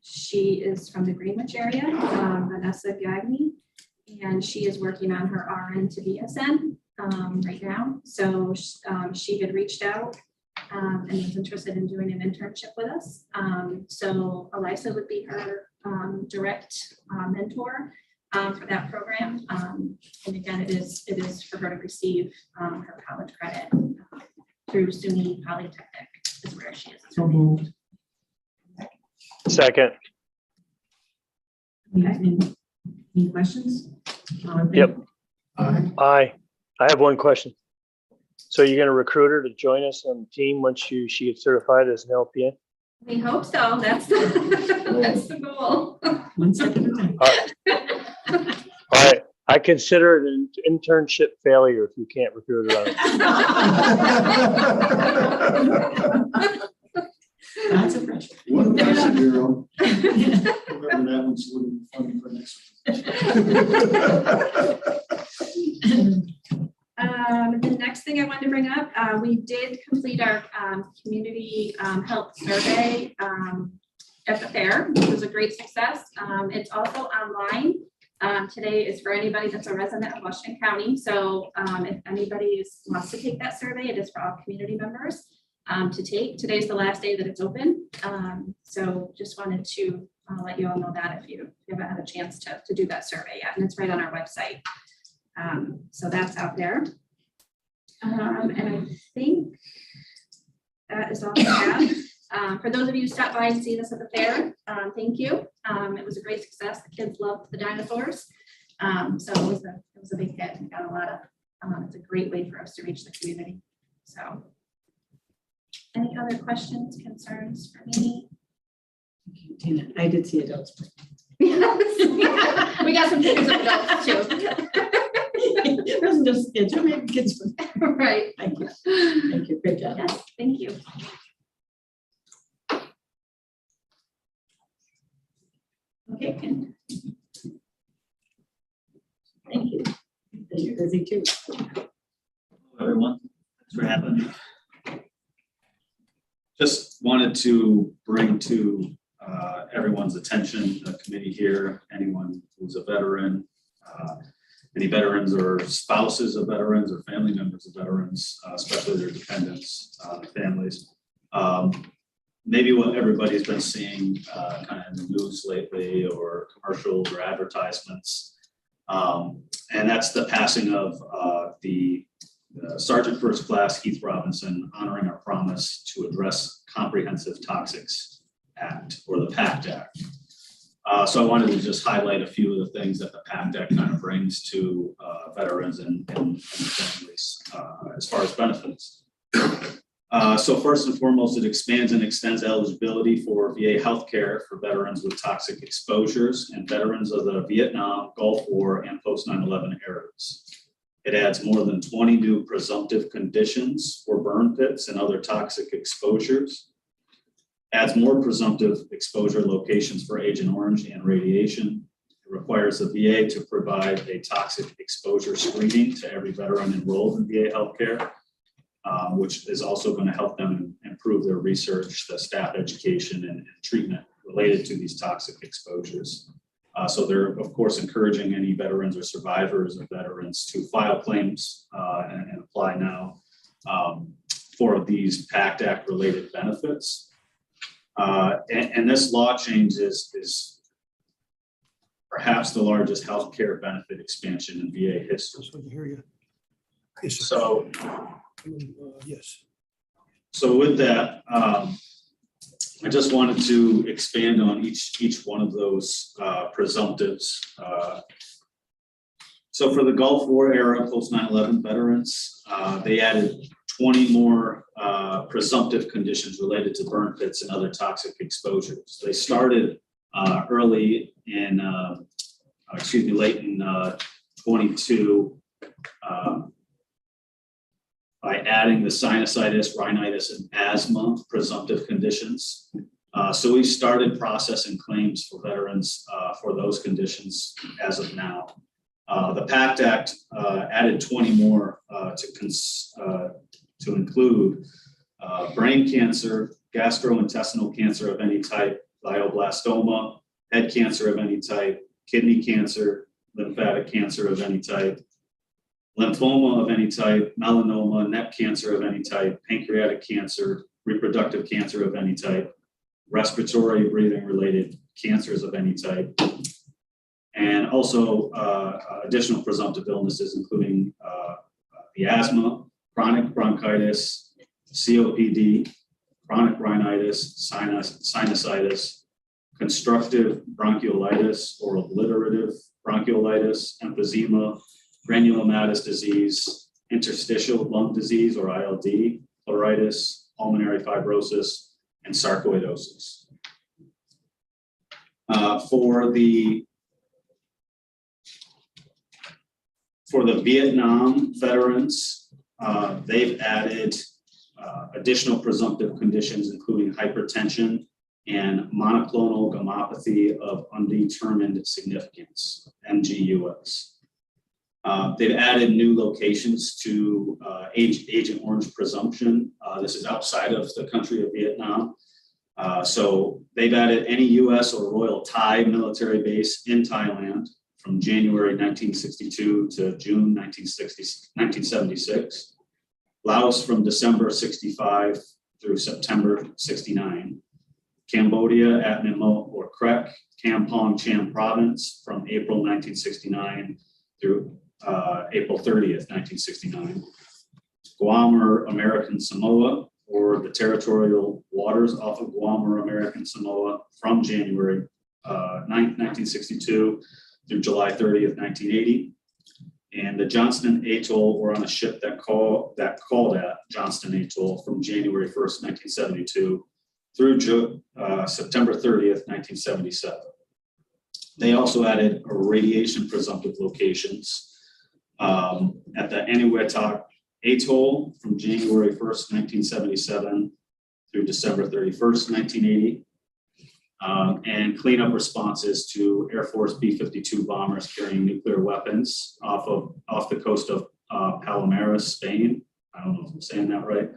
She is from the Greenwich area, Vanessa Gagny, and she is working on her RN to BSN right now. So she had reached out and was interested in doing an internship with us. So Elisa would be her direct mentor for that program. And again, it is for her to receive her college credit through SUNY Polytechnic is where she is. So moved. Second. Any questions? All in favor? Yep. Aye. I have one question. So you're going to recruit her to join us on the team once she gets certified as an LPN? We hope so. That's the goal. One step at a time. All right. I consider it an internship failure if you can't recruit her on it. That's a pressure. One question, Daryl. Remember that one's a little funny for next The next thing I wanted to bring up, we did complete our community health survey at the fair, which was a great success. It's also online. Today is for anybody that's a resident of Washington County. So if anybody wants to take that survey, it is for all community members to take. Today's the last day that it's open. So just wanted to let you all know that if you haven't had a chance to do that survey yet, and it's right on our website. So that's out there. And I think that is all I have. For those of you who stopped by and see this at the fair, thank you. It was a great success. The kids loved the dinosaurs. So it was a big hit. We got a lot of, it's a great way for us to reach the community. So any other questions, concerns for me? Tina, I did see adults. We got some pictures of adults too. It wasn't just kids, or maybe kids. Right. Thank you. Thank you. Great job. Yes, thank you. Okay. Ken. Thank you. You're busy too. Hello, everyone. Thanks for having me. Just wanted to bring to everyone's attention, the committee here, anyone who's a veteran, any veterans or spouses of veterans or family members of veterans, especially their dependents, families. Maybe what everybody's been seeing kind of in the news lately, or commercials or advertisements. And that's the passing of the Sergeant First Class Keith Robinson, honoring our promise to address Comprehensive Toxics Act, or the PACT Act. So I wanted to just highlight a few of the things that the PACT Act kind of brings to veterans and families as far as benefits. So first and foremost, it expands and extends eligibility for VA healthcare for veterans with toxic exposures and veterans of the Vietnam, Gulf War, and post 9/11 eras. It adds more than 20 new presumptive conditions for burn pits and other toxic exposures. Adds more presumptive exposure locations for Agent Orange and radiation. It requires the VA to provide a toxic exposure screening to every veteran enrolled in VA healthcare, which is also going to help them improve their research, the staff education, and treatment related to these toxic exposures. So they're, of course, encouraging any veterans or survivors of veterans to file claims and apply now for these PACT Act related benefits. And this law change is perhaps the largest healthcare benefit expansion in VA history. So, yes. So with that, I just wanted to expand on each one of those presumptives. So for the Gulf War era post 9/11 veterans, they added 20 more presumptive conditions related to burn pits and other toxic exposures. They started early in, late in 22 by adding the sinusitis, rhinitis, and asthma presumptive conditions. So we started processing claims for veterans for those conditions as of now. The PACT Act added 20 more to include brain cancer, gastrointestinal cancer of any type, glioblastoma, head cancer of any type, kidney cancer, lymphatic cancer of any type, lymphoma of any type, melanoma, neck cancer of any type, pancreatic cancer, reproductive cancer of any type, respiratory breathing related cancers of any type, and also additional presumptive illnesses, including the asthma, chronic bronchitis, COPD, chronic rhinitis, sinusitis, constructive bronchiolitis or obliterative bronchiolitis, emphysema, granulomatous disease, interstitial lung disease or ILD, pleuritis, pulmonary fibrosis, and sarcoidosis. For the Vietnam veterans, they've added additional presumptive conditions, including hypertension and monoclonal gammopathy of undetermined significance, MGUS. They've added new locations to Agent Orange presumption. This is outside of the country of Vietnam. So they've added any US or Royal Thai military base in Thailand from January 1962 to June 1976. Laos from December 65 through September 69. Cambodia at Memo or Krek, Kampong Cham province from April 1969 through April 30th, 1969. Guam or American Samoa, or the territorial waters off of Guam or American Samoa from January 9th, 1962 through July 30th, 1980. And the Johnston Atoll, or on a ship that called at Johnston Atoll from January 1st, 1972 through September 30th, 1977. They also added radiation presumptive locations at the Eniwetok Atoll from January 1st, 1977 through December 31st, 1980. And cleanup responses to Air Force B-52 bombers carrying nuclear weapons off the coast of Palomares, Spain. I don't know if I'm saying that right.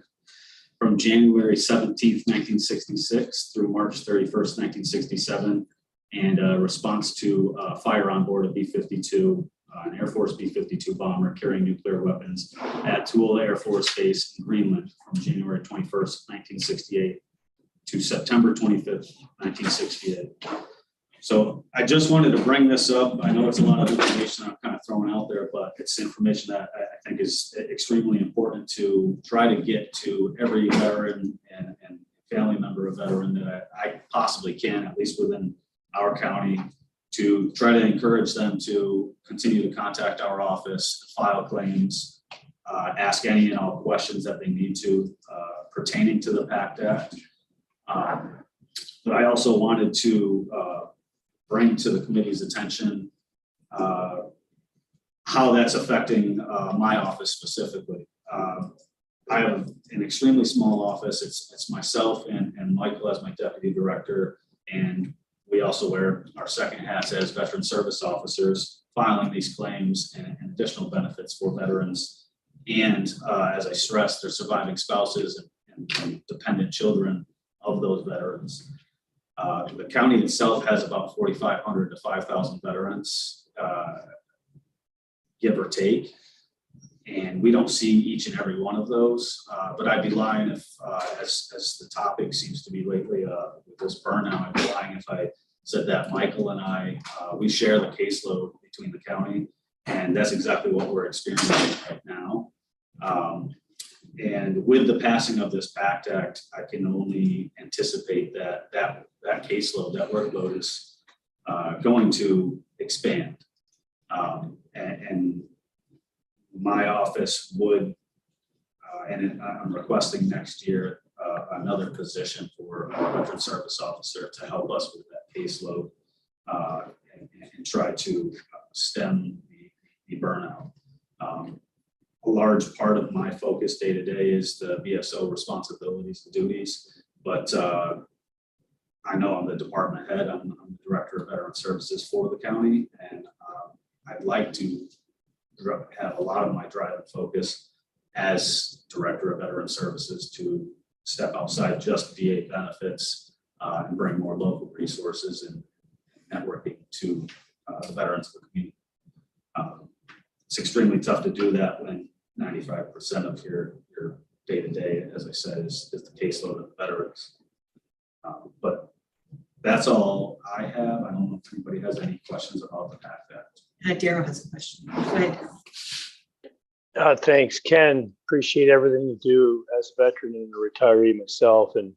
From January 17th, 1966 through March 31st, 1967, and a response to fire on board a B-52, an Air Force B-52 bomber carrying nuclear weapons at Tooele Air Force Base in Greenland from January 21st, 1968 to September 25th, 1968. So I just wanted to bring this up. I know it's a lot of information I'm kind of throwing out there, but it's information that I think is extremely important to try to get to every veteran and family member of veteran that I possibly can, at least within our county, to try to encourage them to continue to contact our office, file claims, ask any and all questions that they need to pertaining to the PACT Act. But I also wanted to bring to the committee's attention how that's affecting my office specifically. I have an extremely small office. It's myself and Michael as my deputy director, and we also wear our second hats as veteran service officers, filing these claims and additional benefits for veterans. And as I stressed, they're surviving spouses and dependent children of those veterans. The county itself has about 4,500 to 5,000 veterans, give or take. And we don't see each and every one of those, but I'd be lying if, as the topic seems to be lately with this burnout, I'd be lying if I said that Michael and I, we share the caseload between the county, and that's exactly what we're experiencing right now. And with the passing of this PACT Act, I can only anticipate that caseload, that workload is going to expand. And my office would, and I'm requesting next year another position for a veteran service officer to help us with that caseload and try to stem the burnout. A large part of my focus day to day is the VSO responsibilities and duties, but I know I'm the department head. I'm the director of veteran services for the county, and I'd like to have a lot of my drive and focus as director of veteran services to step outside just VA benefits and bring more local resources and networking to the veterans of the community. It's extremely tough to do that when 95% of your day-to-day, as I said, is the caseload of veterans. But that's all I have. I don't know if anybody has any questions about the PACT Act. Daryl has a question. Go ahead. Thanks, Ken. Appreciate everything you do as a veteran and a retiree myself, and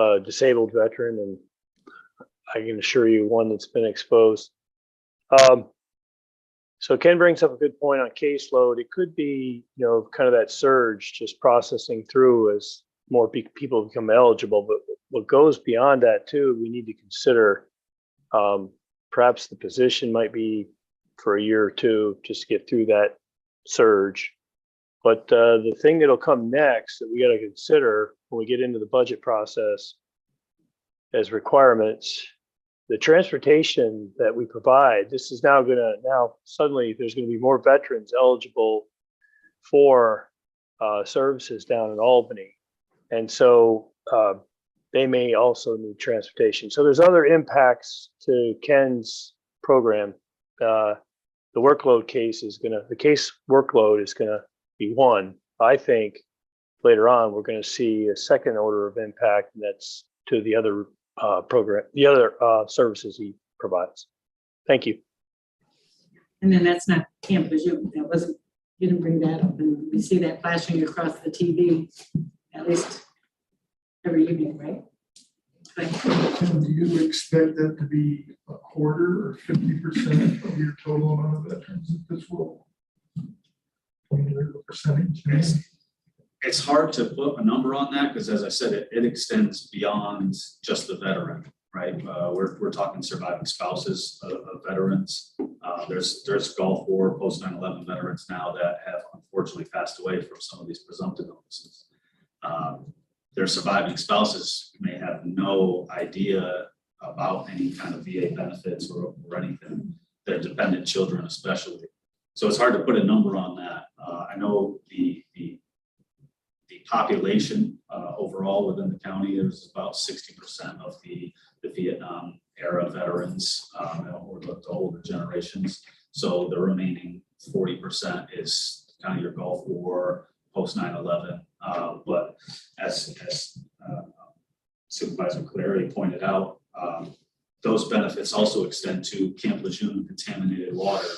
a disabled veteran, and I can assure you one that's been exposed. So Ken brings up a good point on caseload. It could be, kind of that surge just processing through as more people become eligible, but what goes beyond that too, we need to consider perhaps the position might be for a year or two just to get through that surge. But the thing that'll come next that we got to consider when we get into the budget process as requirements, the transportation that we provide, this is now suddenly there's going to be more veterans eligible for services down in Albany. And so they may also need transportation. So there's other impacts to Ken's program. The workload case the case workload is gonna be one. I think later on, we're gonna see a second order of impact, and that's to the other services he provides. Thank you. And then that's not Camp Lejeune. That wasn't, you didn't bring that up, and we see that flashing across the TV at least every evening, right? And do you expect that to be a quarter or 50% of your total amount of veterans at this role? The percentage? It's hard to put a number on that because, as I said, it extends beyond just the veteran, right? We're talking surviving spouses of veterans. There's Gulf War, post 9/11 veterans now that have unfortunately passed away from some of these presumptive illnesses. Their surviving spouses may have no idea about any kind of VA benefits or anything. Their dependent children especially. So it's hard to put a number on that. I know the population overall within the county is about 60% of the Vietnam era veterans or the older generations. So the remaining 40% is kind of your Gulf War, post 9/11. But as Supervisor Clary pointed out, those benefits also extend to Camp Lejeune contaminated water.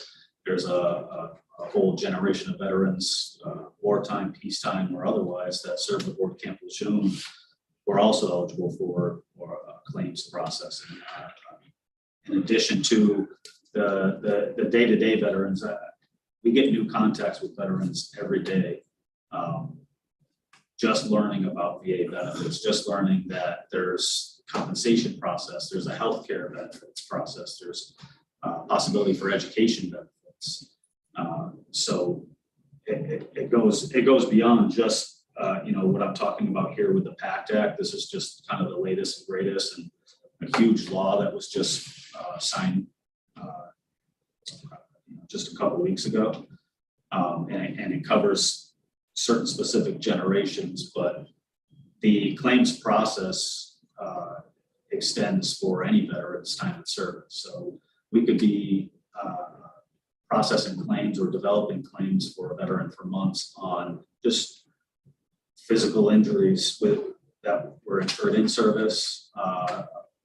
There's a whole generation of veterans, wartime, peacetime, or otherwise, that served aboard Camp Lejeune were also eligible for claims processing. In addition to the day-to-day veterans, we get new contacts with veterans every day. just learning about VA benefits, just learning that there's compensation process, there's a healthcare benefits process, there's possibility for education benefits. So it goes beyond just, what I'm talking about here with the PACT Act. This is just kind of the latest and greatest, and a huge law that was just signed just a couple weeks ago. And it covers certain specific generations, but the claims process extends for any veteran's time in service. So we could be processing claims or developing claims for a veteran for months on just physical injuries that were incurred in service,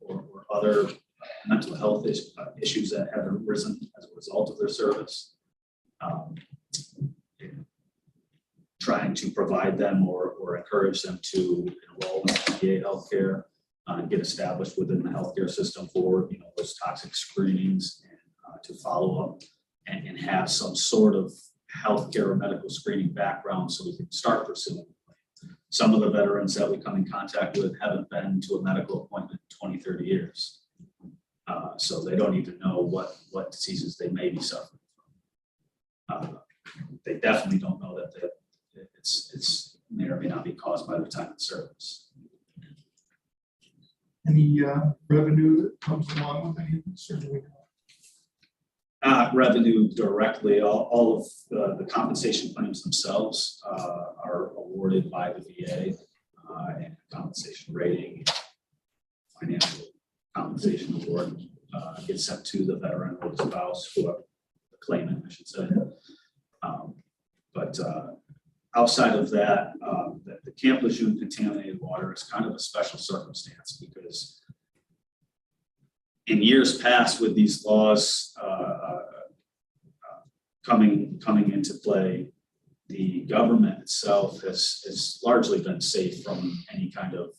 or other mental health issues that have arisen as a result of their service. Trying to provide them or encourage them to enroll in VA healthcare and get established within the healthcare system for those toxic screenings, and to follow up and have some sort of healthcare or medical screening background so we can start pursuing. Some of the veterans that we come in contact with haven't been to a medical appointment in 20, 30 years. So they don't even know what diseases they may be suffering from. They definitely don't know that it's may or may not be caused by their time in service. Any revenue that comes along with any of this? Or do we know? Revenue directly, all of the compensation claims themselves are awarded by the VA, and compensation rating, financial compensation award gets sent to the veteran or the spouse, whoever the claimant, I should say. But outside of that, the Camp Lejeune contaminated water is kind of a special circumstance, because in years past, with these laws coming into play, the government itself has largely been safe from any kind of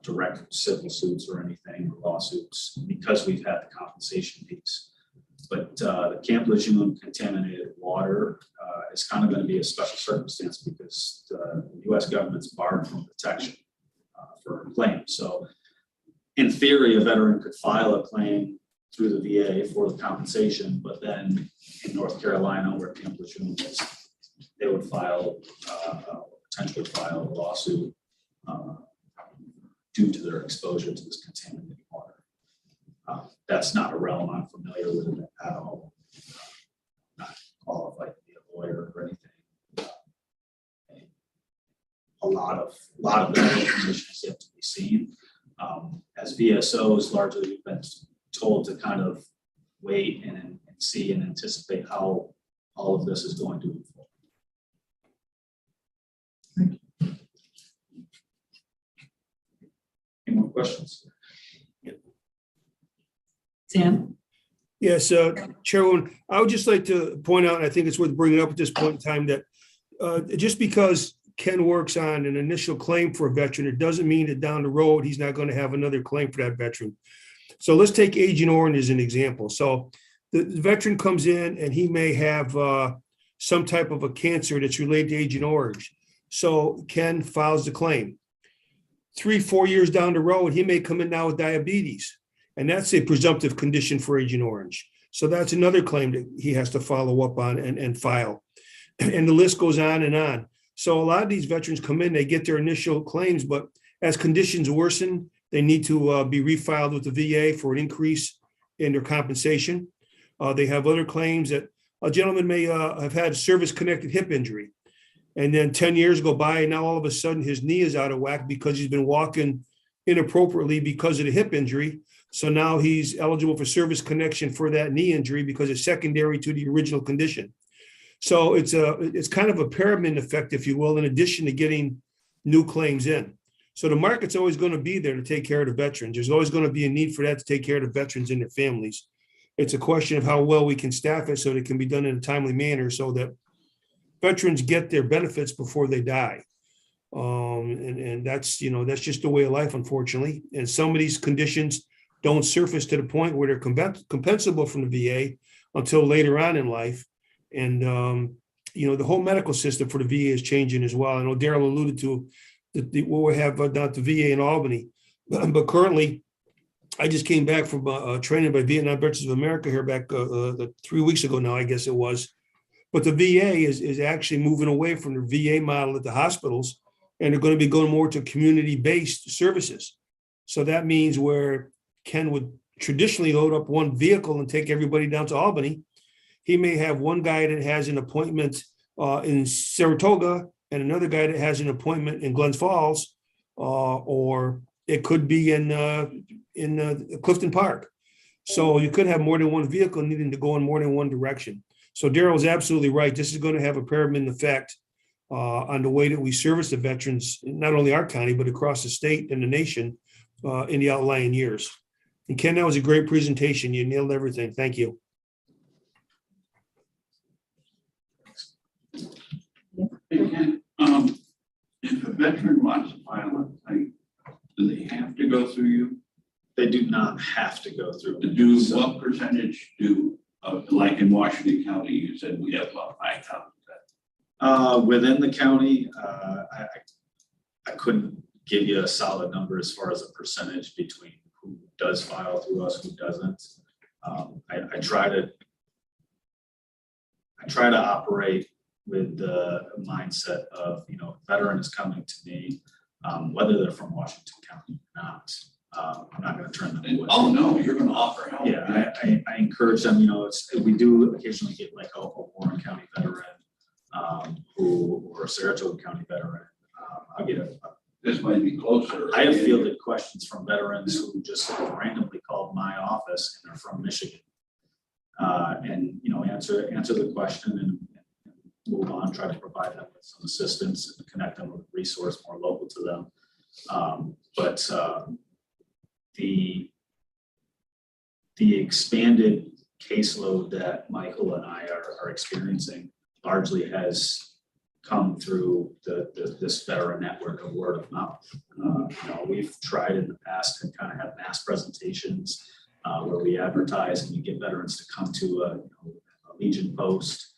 direct civil suits or anything, or lawsuits, because we've had the compensation piece. But the Camp Lejeune contaminated water is kind of going to be a special circumstance, because the U.S. government's barred from protection for claims. So in theory, a veteran could file a claim through the VA for the compensation, but then in North Carolina, where Camp Lejeune is, they would potentially file a lawsuit due to their exposure to this contaminated water. That's not a realm I'm familiar with at all. Not qualified to be a lawyer or anything. A lot of that information is yet to be seen. As VSOs, largely we've been told to kind of wait and see and anticipate how all of this is going to unfold. Any more questions? Sam? Yes, Chairwoman, I would just like to point out, and I think it's worth bringing up at this point in time, that just because Ken works on an initial claim for a veteran, it doesn't mean that down the road, he's not going to have another claim for that veteran. So let's take Agent Orange as an example. So the veteran comes in and he may have some type of a cancer that's related to Agent Orange. So Ken files the claim. 3-4 years down the road, he may come in now with diabetes. And that's a presumptive condition for Agent Orange. So that's another claim that he has to follow up on and file. And the list goes on and on. So a lot of these veterans come in, they get their initial claims, but as conditions worsen, they need to be refiled with the VA for an increase in their compensation. They have other claims that a gentleman may have had a service-connected hip injury. And then 10 years go by, and now all of a sudden his knee is out of whack because he's been walking inappropriately because of the hip injury. So now he's eligible for service connection for that knee injury because it's secondary to the original condition. So it's kind of a pyramid effect, if you will, in addition to getting new claims in. So the market's always going to be there to take care of the veterans. There's always going to be a need for that to take care of the veterans and their families. It's a question of how well we can staff it so that it can be done in a timely manner so that veterans get their benefits before they die. And that's just the way of life, unfortunately. And some of these conditions don't surface to the point where they're compensable from the VA until later on in life. And, the whole medical system for the VA is changing as well. I know Daryl alluded to what we have down at the VA in Albany. But currently, I just came back from training by Vietnam Veterans of America here back 3 weeks ago now, I guess it was. But the VA is actually moving away from the VA model at the hospitals, and they're going to be going more to community-based services. So that means where Ken would traditionally load up one vehicle and take everybody down to Albany, he may have one guy that has an appointment in Saratoga and another guy that has an appointment in Glens Falls, or it could be in Clifton Park. So you could have more than one vehicle needing to go in more than one direction. So Darryl is absolutely right. This is going to have a pyramid effect on the way that we service the veterans, not only our county, but across the state and the nation in the outlying years. And Ken, that was a great presentation. You nailed everything. Thank you. Hey, Ken, if a veteran wants to file a claim, do they have to go through you? They do not have to go through. To do what percentage do, like in Washington County, you said we have about 5,000. Within the county, I couldn't give you a solid number as far as a percentage between who does file through us, who doesn't. I try to operate with the mindset of, veteran is coming to me, whether they're from Washington County or not. I'm not going to turn them away. Oh, no, you're going to offer help. Yeah, I encourage them, we do occasionally get like a Warren County veteran or a Saratoga County veteran. I'll get This might be closer. I have fielded questions from veterans who just randomly called my office and they're from Michigan. And, answer the question and move on, try to provide them with some assistance and connect them with a resource more local to them. But the expanded caseload that Michael and I are experiencing largely has come through this veteran network of word of mouth. We've tried in the past to kind of have mass presentations where we advertise and we get veterans to come to a Legion post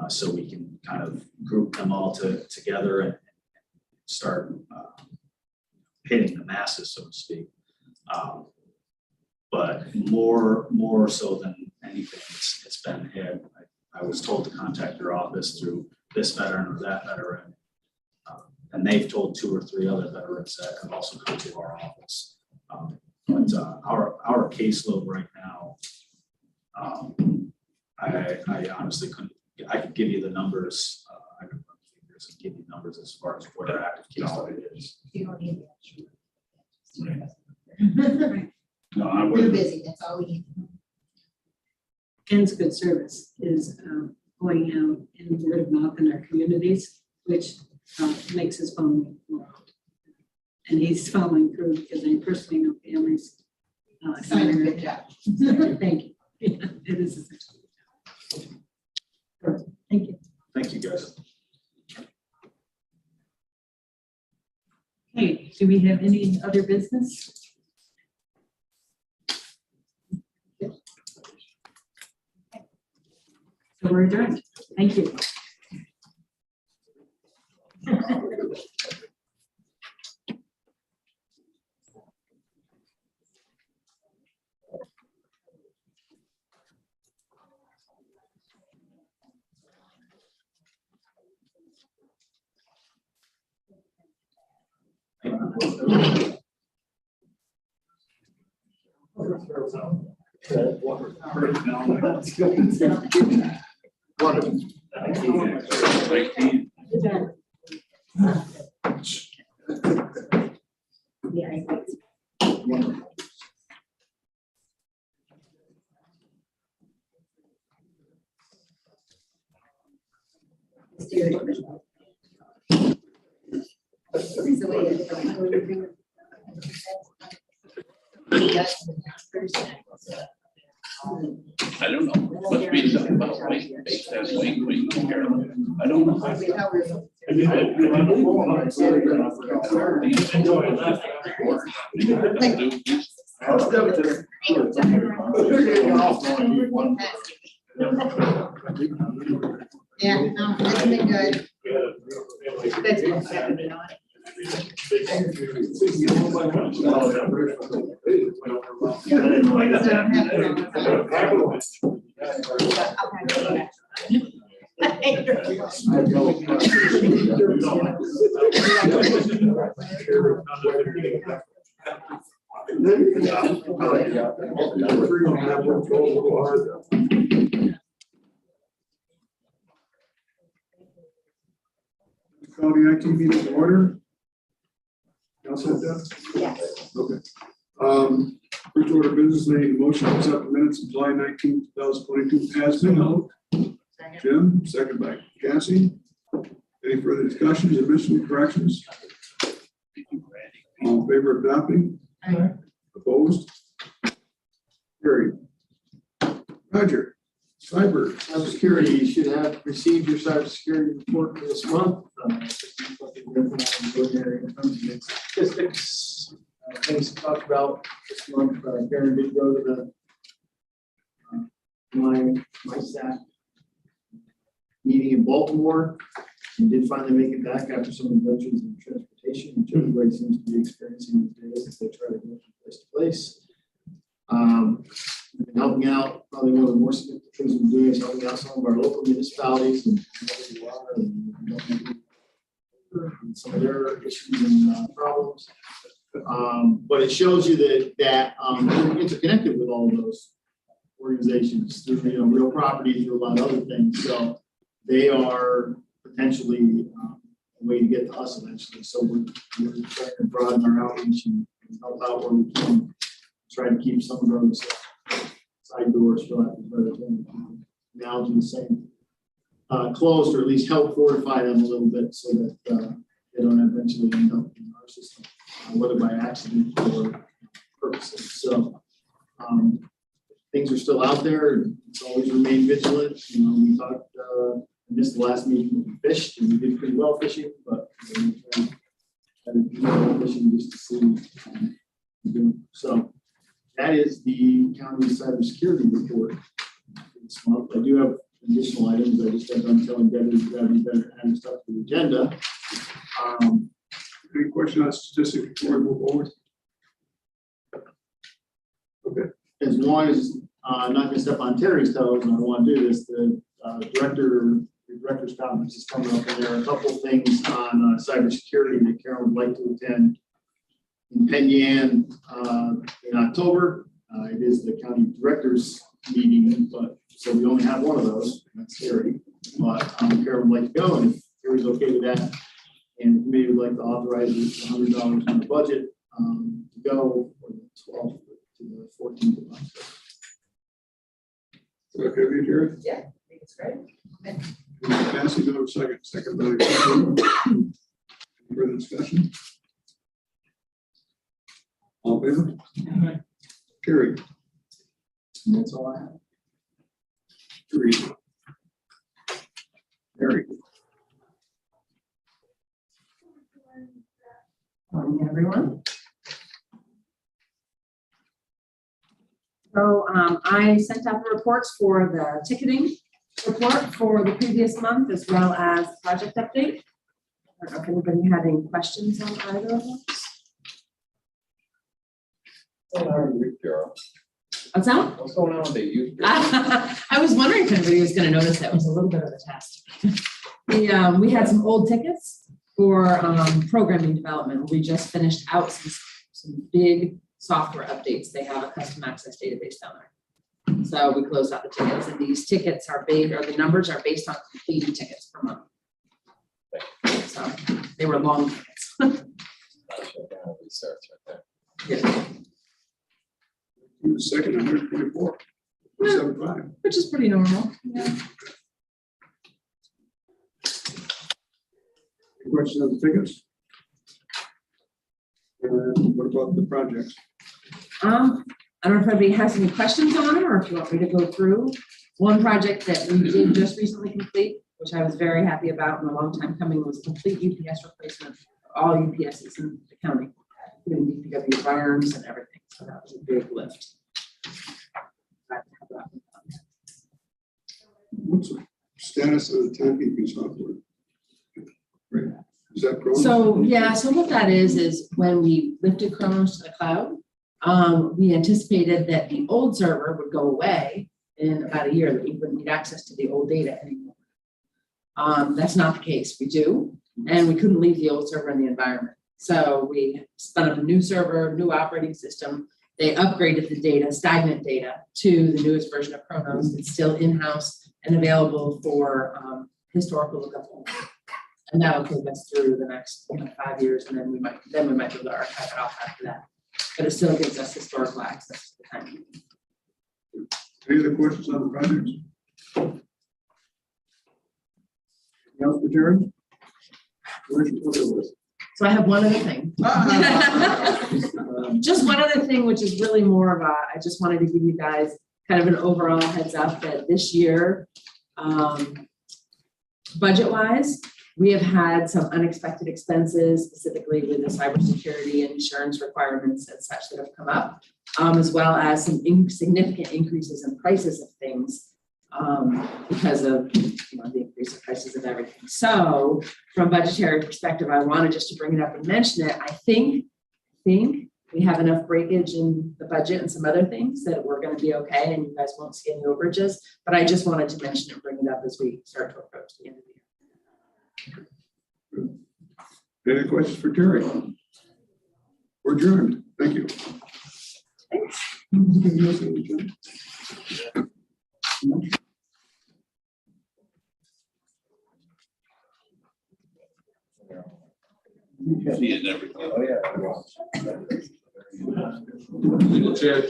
so we can kind of group them all together and start hitting the masses, so to speak. But more so than anything, it's been, hey, I was told to contact your office through this veteran or that veteran. And they've told 2 or 3 other veterans that have also come to our office. But our caseload right now, I honestly couldn't, I could give you the numbers. I could give you numbers as far as what our active caseload is. You don't need Right. No, I We're wouldn't. busy, that's all we need. Ken's good service is going out and word of mouth in our communities, which makes his phone ring. And he's following through because I personally know families. Simon, good job. Thank you. Yeah, it is. Thank you. Thank you, guys. Hey, do we have any other business? So we're adjourned. Thank you. I don't know. Must be something about weight. That's weight, Carolyn. I don't know. Yeah, no, it's been good. That's what's happening on. Call the IT meeting to order. Y'all set that? Yes. Okay. First order of business, need a motion to accept the minutes of July 19, 2022 as been. Jim, second by Cassie. Any further discussions, omissions, corrections? All in favor of adopting? Aye. Opposed? Carried. Roger, Cybersecurity, you should have received your cybersecurity report for this month. Statistics, things to talk about this month. Karen did go to the my staff meeting in Baltimore and did finally make it back after some adventures in transportation, which everybody seems to be experiencing these days as they try to go from place to place. Helping out, probably one of the more significant things we're doing is helping out some of our local municipalities and some of their issues and problems. But it shows you that we're interconnected with all of those organizations through, real property, through a lot of other things. So they are potentially a way to get to us eventually. So we're trying to broaden our outreach and help out where we can, try to keep some of those side doors, for lack of a better term, now to the same closed, or at least help fortify them a little bit so that they don't eventually end up in our system, whether by accident or purposes. So things are still out there. It's always remain vigilant. We talked, I missed the last meeting, we fished and we did pretty well fishing, but we had to do more fishing just to see. So that is the county cybersecurity report this month. I do have additional items. I just got done telling Debbie we better add stuff to the agenda. any question on statistics before we move forward? Okay. As long as I'm not going to step on Terry's toes, and I want to do this, the director's conference is coming up, and there are a couple of things on cybersecurity that Karen would like to attend in Penn in October. It is the county director's meeting, but so we only have one of those. That's scary. But Karen would like to go, and if Terry's okay with that, and the committee would like to authorize $100 in the budget to go from the 12th to the 14th of October. Okay, with you, Jared? Yeah, I think it's great. Cassie, go to second by any further discussion? All in favor? Carried. And that's all I have. Carried. Carried. Morning, everyone. So I sent out the reports for the ticketing report for the previous month, as well as the project update. I don't know if anybody had any questions on either of those. What's that? What's going on with the youth? I was wondering if anybody was gonna notice that was a little bit of a test. We had some old tickets for programming development. We just finished out some big software updates. They have a custom access database down there. So we closed out the tickets, and these tickets are big, or the numbers are based on completed tickets per month. So they were long tickets. Yeah. Second, 124. 75. Which is pretty normal. Yeah. Any questions on the tickets? And what about the projects? I don't know if anybody has any questions on it, or if you want me to go through. One project that we did just recently complete, which I was very happy about and a long time coming, was complete UPS replacement for all UPSs in the county, including DPW barns and everything. So that was a big lift. What's the status of the timekeeping software? Right. Is that Kronos? So, yeah, so what that is when we lifted Kronos to the cloud, we anticipated that the old server would go away in about a year, that we wouldn't need access to the old data anymore. That's not the case. We do, and we couldn't leave the old server in the environment. So we spun up a new server, new operating system. They upgraded the data, stagnant data, to the newest version of Kronos. It's still in-house and available for historical lookup. And that'll take us through the next 5 years, and then we might be able to archive it off after that. But it still gives us historical access to the time. Any other questions on the projects? Anything else for Jared? Where's your other list? So I have one other thing. Just one other thing, which is really more of I just wanted to give you guys kind of an overall heads up that this year, budget-wise, we have had some unexpected expenses, specifically with the cybersecurity and insurance requirements and such that have come up, as well as some significant increases in prices of things because of the increase in prices of everything. So from a budgetary perspective, I wanted just to bring it up and mention it. I think we have enough breakage in the budget and some other things that we're going to be okay, and you guys won't see any overages. But I just wanted to mention and bring it up as we start to approach the end of the year. Any questions for Terry? We're adjourned. Thank you. See it every time. Oh, yeah. Legal chair,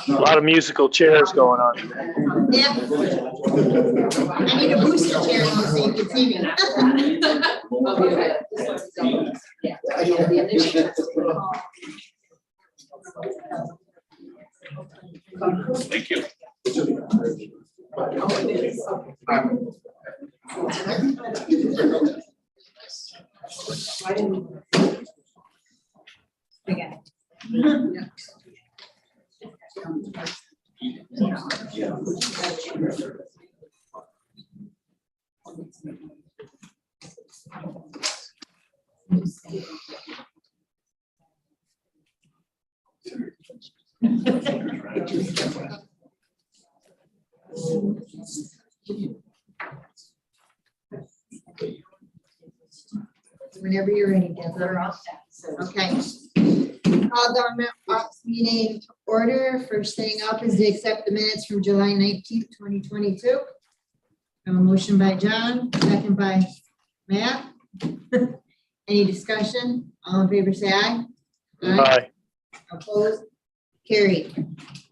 A lot of musical chairs going on. Yeah. I need a booster chair so you can see me. Thank you. Whenever you're ready, Deborah. Okay. Call government ops meeting to order. First thing up is to accept the minutes from July 19th, 2022. A motion by John, second by Matt. Any discussion? All in favor, say aye. Aye. Opposed? Carried.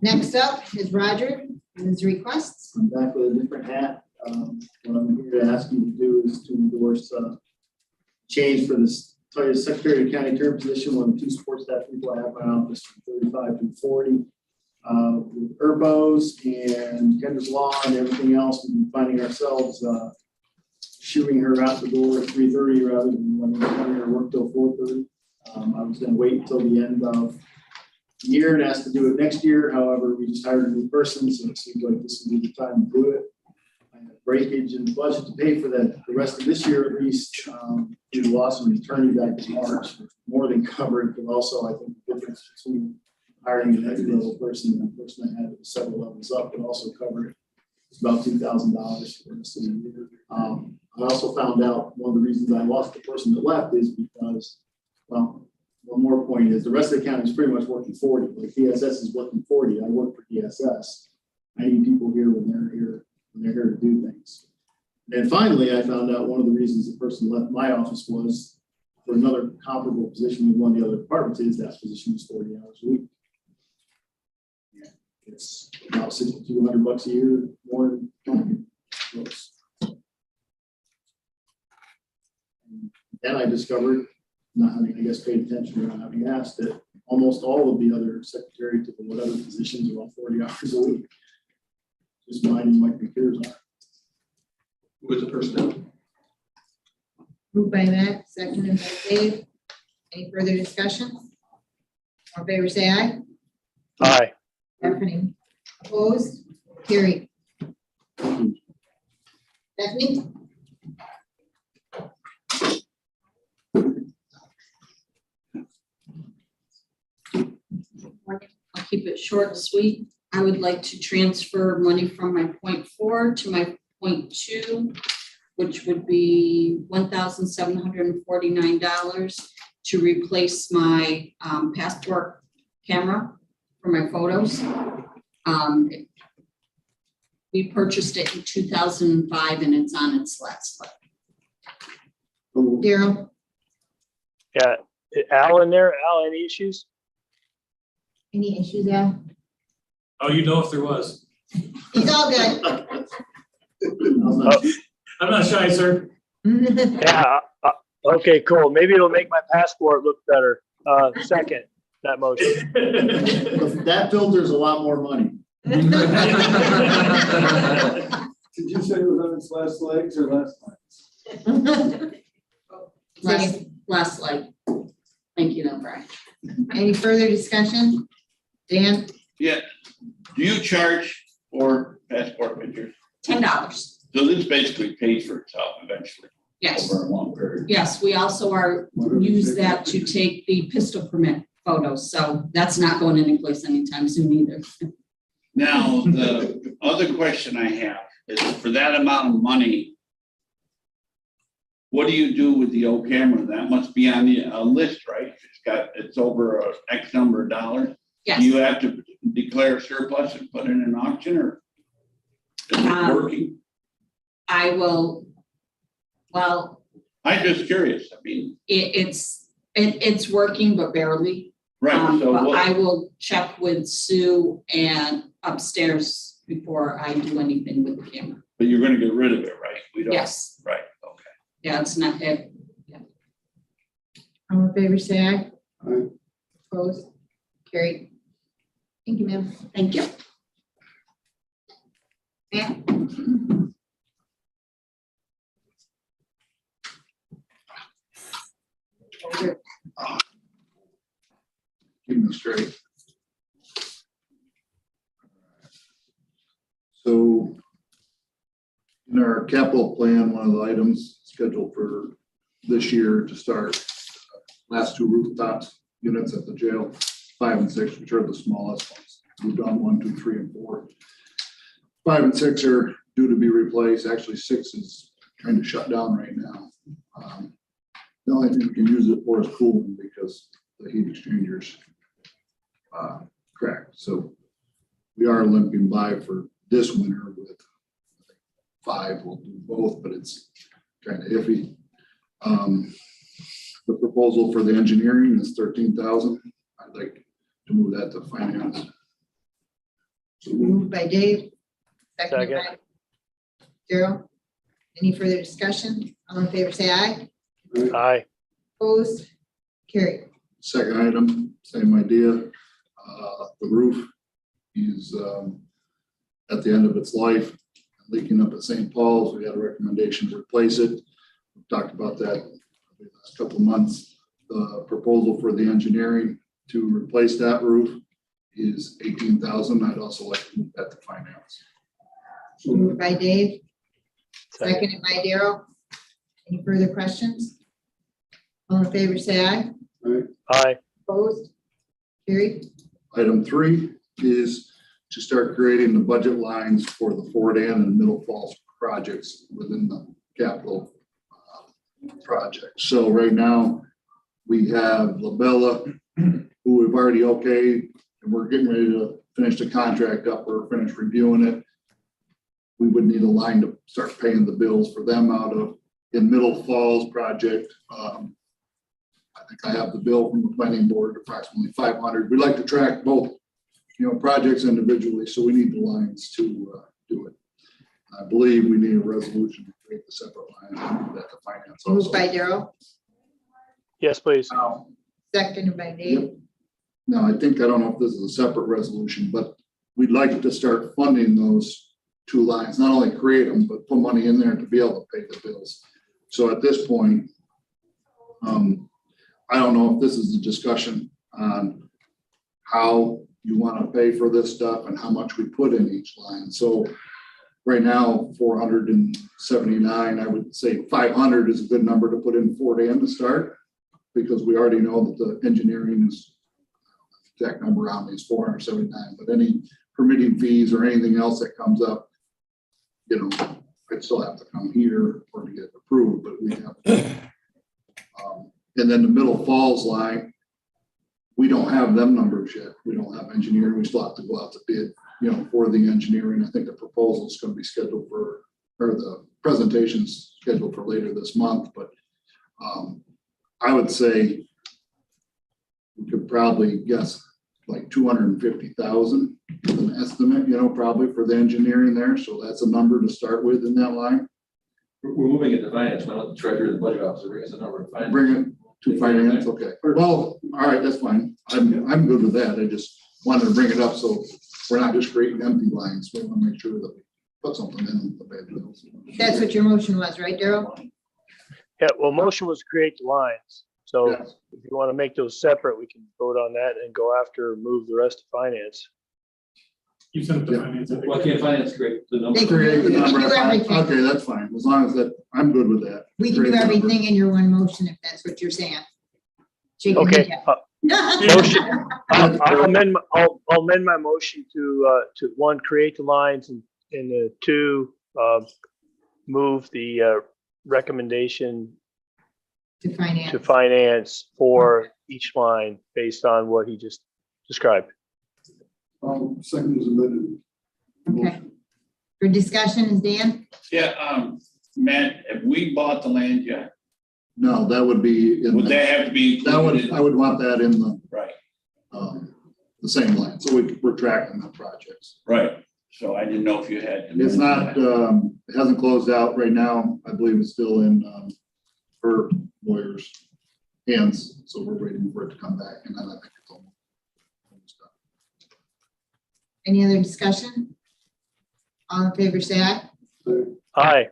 Next up is Roger, his requests. I'm back with a different hat. What I'm here to ask you to do is to endorse change for this Secretary of County term position, one of the two support staff people I have in my office from 35 to 40. With Urbos and Kendra's Law and everything else, we've been finding ourselves shooing her out the door at 3:30 rather than when we're having her work till 4:30. I was going to wait until the end of the year and ask to do it next year. However, we just hired a new person, so it seems like this would be the time to do it. I have breakage in the budget to pay for that the rest of this year at least. We lost some attorney back in March, more than covered, but also I think the difference between hiring an entry-level person and the person that had several levels up would also cover it. It's about $2,000 for the rest of the year. I also found out one of the reasons I lost the person that left is because, well, one more point is the rest of the county is pretty much working 40. Like DSS is working 40. I work for DSS. I need people here when they're here to do things. And finally, I found out one of the reasons the person left my office was for another comparable position with one of the other departments is that position was 40 hours a week. Yeah, it's about $6,200 a year more than most. Then I discovered, not having, I guess, paid attention or not having asked, that almost all of the other secretary to the whatever positions are on 40 hours a week. Just minding my computers on. Who is the person? Moved by Matt, seconded by Dave. Any further discussion? All in favor, say aye. Aye. Stephanie, opposed, carried. Stephanie? I'll keep it short and sweet. I would like to transfer money from my .4 to my .2, which would be $1,749 to replace my passport camera for my photos. We purchased it in 2005 and it's on its last leg. Daryl? Yeah, Al in there? Al, any issues? Any issues, Al? Oh, you know if there was. He's all good. I'm not shy, sir. Yeah, okay, cool. Maybe it'll make my passport look better. Second, that motion. That filter's a lot more money. Did you say it was on its last legs or last legs? Last leg. Thank you, Brian. Any further discussion? Dan? Yeah, do you charge for passport pictures? $10. So this basically pays for itself eventually. Yes. Over a long period. Yes, we also use that to take the pistol permit photos, so that's not going any place anytime soon either. Now, the other question I have is for that amount of money, what do you do with the old camera? That must be on the list, right? It's over a X number of dollars. Yes. Do you have to declare surplus and put it in an auction, or is it working? I will, well, I'm just curious. I mean, it's working, but barely. right, so But what- I will check with Sue and upstairs before I do anything with the camera. but you're gonna get rid of it, right? We don't. Yes. Right, okay. Yeah, it's not it. All in favor, say aye. Aye. Opposed, carried. Thank you, ma'am. Thank you. Matt? Keep me straight. So in our capital plan, one of the items scheduled for this year to start, last two rooftops units at the jail, 5 and 6, which are the smallest ones. We've done 1, 2, 3, and 4. 5 and 6 are due to be replaced. Actually, 6 is kind of shut down right now. The only thing we can use it for is cooling because the heat exchangers cracked. So we are limping by for this winter with 5. We'll do both, but it's kind of iffy. The proposal for the engineering is 13,000. I'd like to move that to finance. Moved by Dave, seconded Second. by Daryl. Any further discussion? All in favor, say aye. Aye. Opposed, carried. Second item, same idea. The roof is at the end of its life, leaking up at St. Paul's. We had a recommendation to replace it. We've talked about that the last couple of months. The proposal for the engineering to replace that roof is 18,000. I'd also like to move that to finance. Moved by Dave, seconded by Daryl. Any further questions? All in favor, say aye. Aye. Opposed, carried. Item 3 is to start creating the budget lines for the Fort Ann and Middle Falls projects within the capital project. So right now, we have Labella, who we've already okayed, and we're getting ready to finish the contract up or finish reviewing it. We would need a line to start paying the bills for them out of. In Middle Falls project, I think I have the bill from the planning board, approximately 500. We like to track both, projects individually, so we need the lines to do it. I believe we need a resolution to create the separate lines and move that to finance also. Moved by Daryl, Yes, please. seconded by Dave. Now, I don't know if this is a separate resolution, but we'd like to start funding those two lines, not only create them, but put money in there to be able to pay the bills. So at this point, I don't know if this is a discussion on how you want to pay for this stuff and how much we put in each line. So right now, 479, I would say 500 is a good number to put in for Dan to start, because we already know that the engineering is, exact number on me is 479, but any permitting fees or anything else that comes up, you know, I'd still have to come here or to get approved, but we have. And then the Middle Falls line, we don't have them numbers yet. We don't have engineering. We still have to go out to bid, you know, for the engineering. I think the proposal is going to be scheduled for, or the presentation's scheduled for later this month, but I would say we could probably guess like 250,000 as an estimate, you know, probably for the engineering there. So that's a number to start with in that line. We're moving it to finance, why don't the treasurer and the budget officer bring us a number of finance? Bring it to finance, okay. Well, all right, that's fine. I'm good with that. I just wanted to bring it up so we're not just creating empty lines. We want to make sure that we put something in the bad bills. That's what your motion was, right, Daryl? Yeah, well, motion was create the lines. So Yes. if you want to make those separate, we can vote on that and go after, move the rest to finance. You sent it to finance. I think. Why can't finance create the number? They can Create the do number. everything. Okay, that's fine. As long as that, I'm good with that. We can Create do the number. everything in your one motion if that's what you're saying. Shaking your Okay. head. Motion, I'll amend, I'll amend my motion to one, create the lines and two, move the recommendation To finance. to finance for each line based on what he just described. Second is amended. Okay. For discussion is Dan? Yeah, Matt, have we bought the land yet? No, that would be. Would that have to be That included? would, I would want that in the, Right, the same line. So we're tracking the projects. right. So I didn't know if you had. It's not, it hasn't closed out right now. I believe it's still in, her lawyer's hands. So we're waiting for it to come back, and then I think it's almost done. Any other discussion? All in favor, say aye. Aye.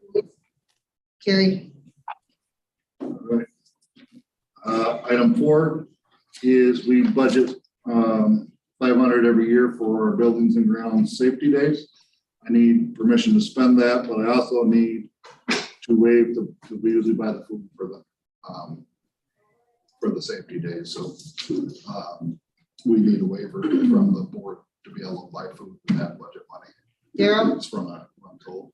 Carried. All right. Item 4 is we budget 500 every year for our buildings and grounds safety days. I need permission to spend that, but I also need to waive because we usually buy the food for the safety days. So we need a waiver from the board to be able to buy food with that budget money. Daryl? It's from I'm told.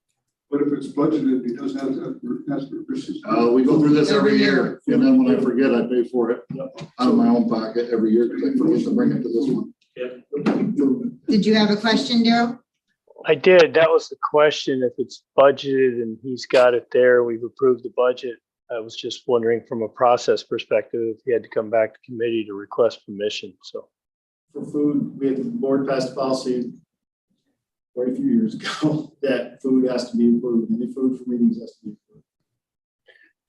But if it's budgeted, he doesn't have to ask for permission. We go through this every year, and then when I forget, I pay for it out of my own pocket every year because I forget to bring it to this one. Did you have a question, Daryl? I did. That was the question. If it's budgeted and he's got it there, we've approved the budget. I was just wondering from a process perspective, if he had to come back to committee to request permission. So For food, we had the board passed a policy quite a few years ago that food has to be approved. Any food for meetings has to be approved.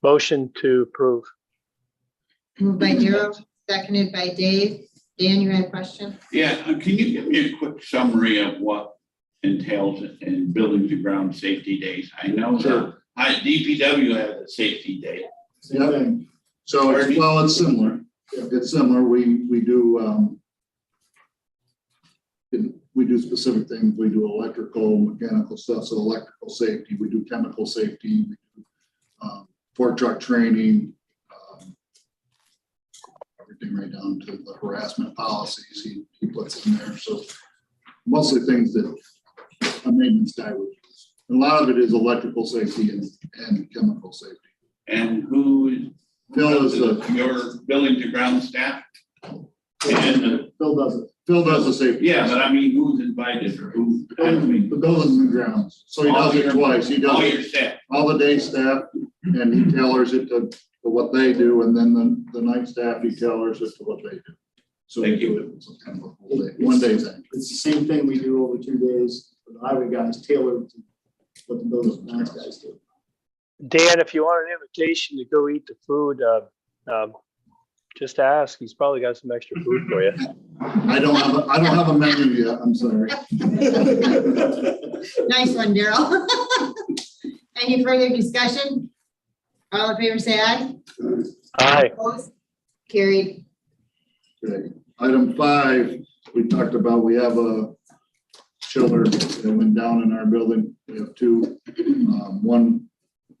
motion to approve. Moved by Daryl, seconded by Dave. Dan, you had a question? Yeah, can you give me a quick summary of what entails in buildings and ground safety days? I know that DPW has a safety day. Same thing. So it's similar. It's similar. We do specific things. We do electrical, mechanical stuff. So electrical safety, we do chemical safety, we do fork truck training, everything right down to the harassment policies he puts in there. So mostly things that a maintenance guy would use. And a lot of it is electrical safety and chemical safety. And who Phil is your buildings and ground staff? And Phil does it. Phil does the safety. yeah, but I mean, who's invited or who? The buildings and grounds. So he does it twice. He does All it- your staff. all the day staff, and he tailors it to what they do, and then the night staff, he tailors it to what they do. So we do it as kind of a full day, one day thing. It's the same thing we do over 2 days. For the highway guys tailored to what the buildings and grounds guys do. Dan, if you want an invitation to go eat the food, Just ask. He's probably got some extra food for you. I don't have a menu yet, I'm sorry. Nice one, Daryl. Any further discussion? All in favor, say aye. Aye. Opposed? Carried. Okay. Item 5, we talked about, we have a chiller that went down in our building. We have 2. One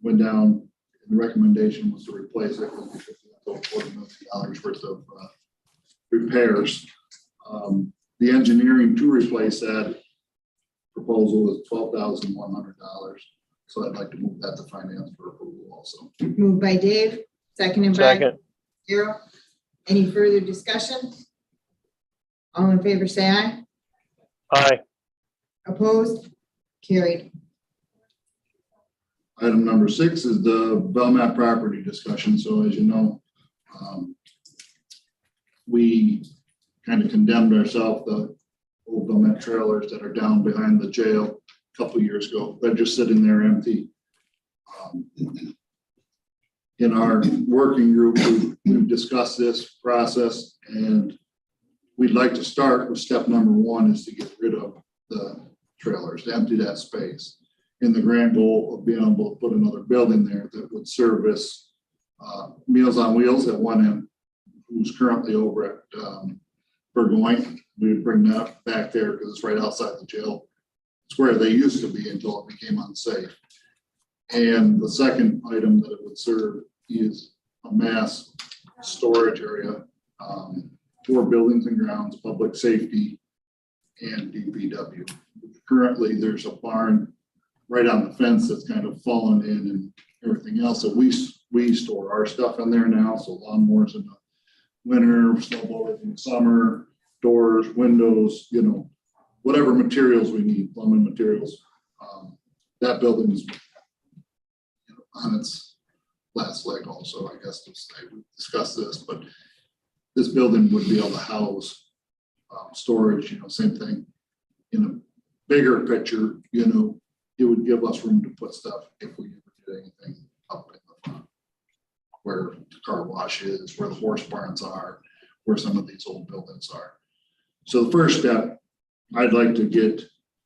went down, the recommendation was to replace it with $40 million worth of repairs. The engineering to replace that proposal is $12,100. So I'd like to move that to finance for approval also. Moved by Dave, seconded by Second. Daryl. Any further discussion? All in favor, say aye. Aye. Opposed? Carried. Item number 6 is the Belknap property discussion. So as you know, we kind of condemned ourselves, the old Belknap trailers that are down behind the jail a couple of years ago. They're just sitting there empty. In our working group, we've discussed this process, and we'd like to start with step number 1 is to get rid of the trailers, to empty that space. In the grand goal of being able to put another building there that would service Meals on Wheels at one end, who's currently over at Burgoyne. We would bring that back there because it's right outside the jail. It's where they used to be until it became unsafe. And the second item that it would serve is a mass storage area for buildings and grounds, public safety, and DPW. Currently, there's a barn right on the fence that's kind of fallen in and everything else. So we store our stuff in there now. So lawnmowers in the winter, snowblowers in the summer, doors, windows, you know, whatever materials we need, plumbing materials. That building is on its last leg also, I guess to say. We discussed this, but this building would be able to house storage, you know, same thing. In a bigger picture, you know, it would give us room to put stuff if we ever did anything up in the front, where the car wash is, where the horse barns are, where some of these old buildings are. So the first step, I'd like to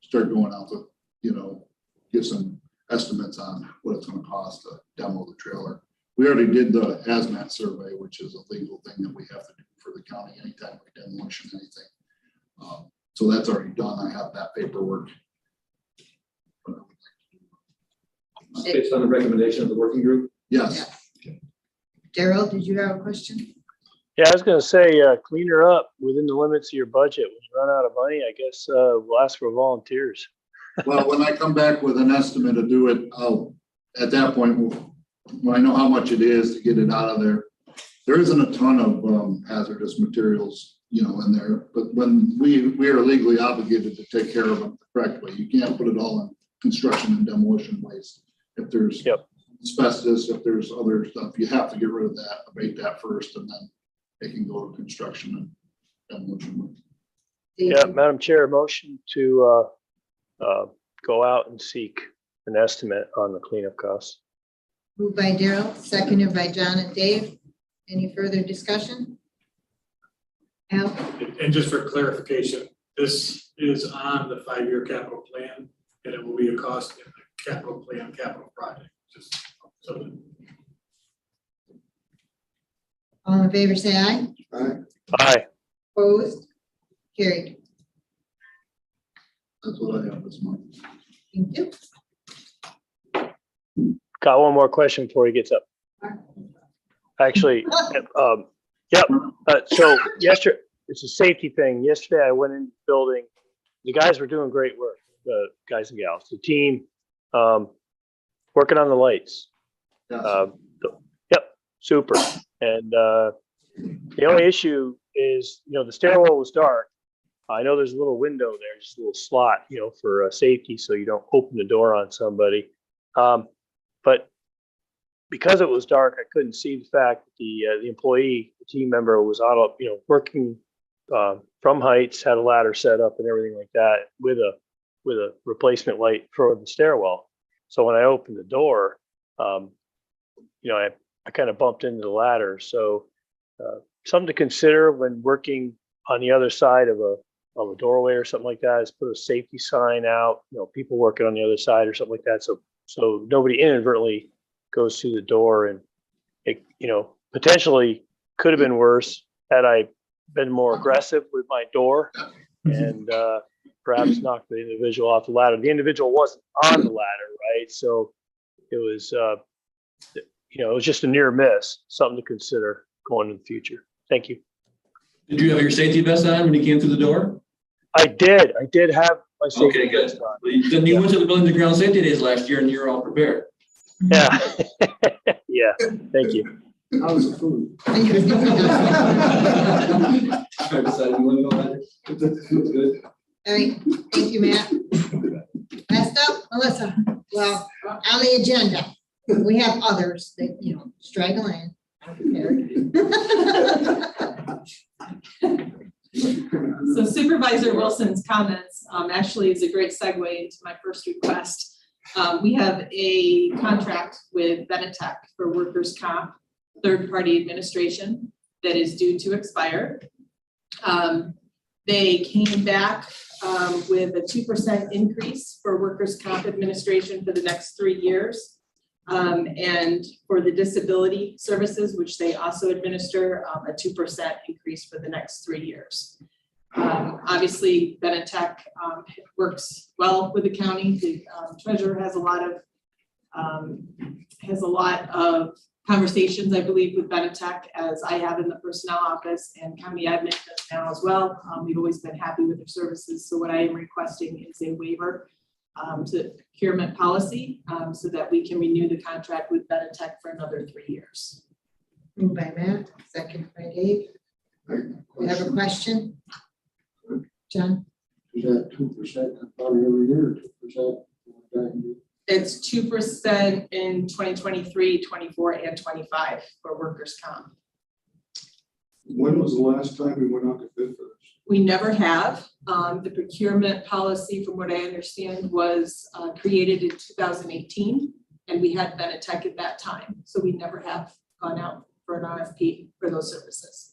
start going out to, you know, get some estimates on what it's going to cost to demo the trailer. We already did the hazmat survey, which is a legal thing that we have to do for the county anytime we demolition anything. So that's already done. I have that paperwork. Based on the recommendation of the working group? Yes. Daryl, did you have a question? Yeah, I was gonna say, clean her up within the limits of your budget. When you run out of money, I guess, we'll ask for volunteers. Well, when I come back with an estimate to do it, at that point, when I know how much it is to get it out of there, there isn't a ton of hazardous materials, you know, in there. But when we are legally obligated to take care of them the correct way, you can't put it all in construction and demolition waste. If there's asbestos, if there's other stuff, you have to get rid of that, abate that first, and then they can go to construction and demolition. Yeah, Madam Chair, motion to go out and seek an estimate on the cleanup costs. Moved by Daryl, seconded by John and Dave. Any further discussion? Al? And just for clarification, this is on the 5-year capital plan, and it will be a cost in the capital plan, capital project, just so that. All in favor, say aye. Aye. Aye. Opposed? Carried. That's what I have this month. Thank you. Got one more question before he gets up. Actually, yep. So yesterday, it's a safety thing. Yesterday, I went in the building. The guys were doing great work. The guys and gals, the team, working on the lights. Yep, super. And the only issue is, you know, the stairwell was dark. I know there's a little window there, just a little slot, you know, for safety, so you don't open the door on somebody. But because it was dark, I couldn't see the fact that the employee, the team member, was out, you know, working from heights, had a ladder set up and everything like that with a replacement light for the stairwell. So when I opened the door, you know, I kind of bumped into the ladder. So something to consider when working on the other side of a doorway or something like that is put a safety sign out, people working on the other side or something like that. So nobody inadvertently goes through the door, and it, potentially could have been worse had I been more aggressive with my door and perhaps knocked the individual off the ladder. The individual wasn't on the ladder, right? So it was, it was just a near miss, something to consider going in the future. Thank you. Did you have your safety vest on when you came through the door? I did have my safety Okay, good. vest on. Then you went to the Buildings and Ground Safety Days last year and you're all prepared. Yeah. Yeah. Thank you. How was the food? I decided you want to go later. Good. All right, thank you, Matt. Last up, Melissa. Well, on the agenda, we have others that, straggle in, unprepared. So Supervisor Wilson's comments actually is a great segue into my first request. We have a contract with Benetech for workers' comp, third-party administration that is due to expire. They came back with a 2% increase for workers' comp administration for the next 3 years. And for the disability services, which they also administer, a 2% increase for the next 3 years. Obviously, Benetech works well with the county. The treasurer has a lot of conversations, I believe, with Benetech, as I have in the personnel office, and county admin does now as well. We've always been happy with their services. So what I am requesting is a waiver to procurement policy so that we can renew the contract with Benetech for another 3 years. Moved by Matt, second by Dave. We have a question? John? Is that 2% probably every year, 2%? It's 2% in 2023, 24, and 25 for workers' comp. When was the last time we went out to bid for this? We never have. The procurement policy, from what I understand, was created in 2018, and we had Benetech at that time. So we never have gone out for an RFP for those services.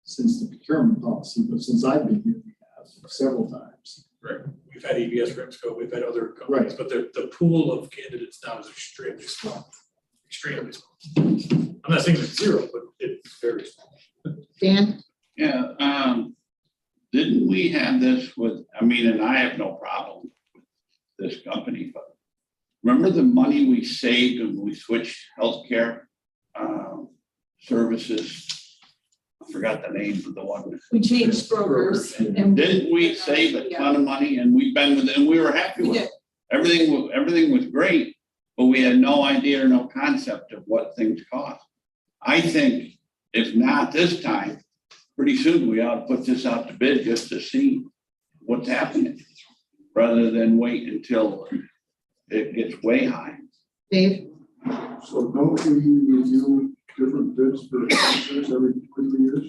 Since the procurement policy, but since I've been here, we have several times. Right. We've had EBS Remsco, we've had other companies, but the pool of candidates now is extremely small. Extremely small. I'm not saying it's zero, but it's very small. Dan? Yeah, didn't we have this with, and I have no problem with this company, but remember the money we saved when we switched healthcare services? I forgot the name of the one. We changed brokers. And didn't we save a ton of money, and we've been with it, and we were happy with it? Everything was great, but we had no idea or no concept of what things cost. I think if not this time, pretty soon we ought to put this out to bid just to see what's happening, rather than wait until it gets way high. Dave? So don't we review different bids for insurance every 2 years?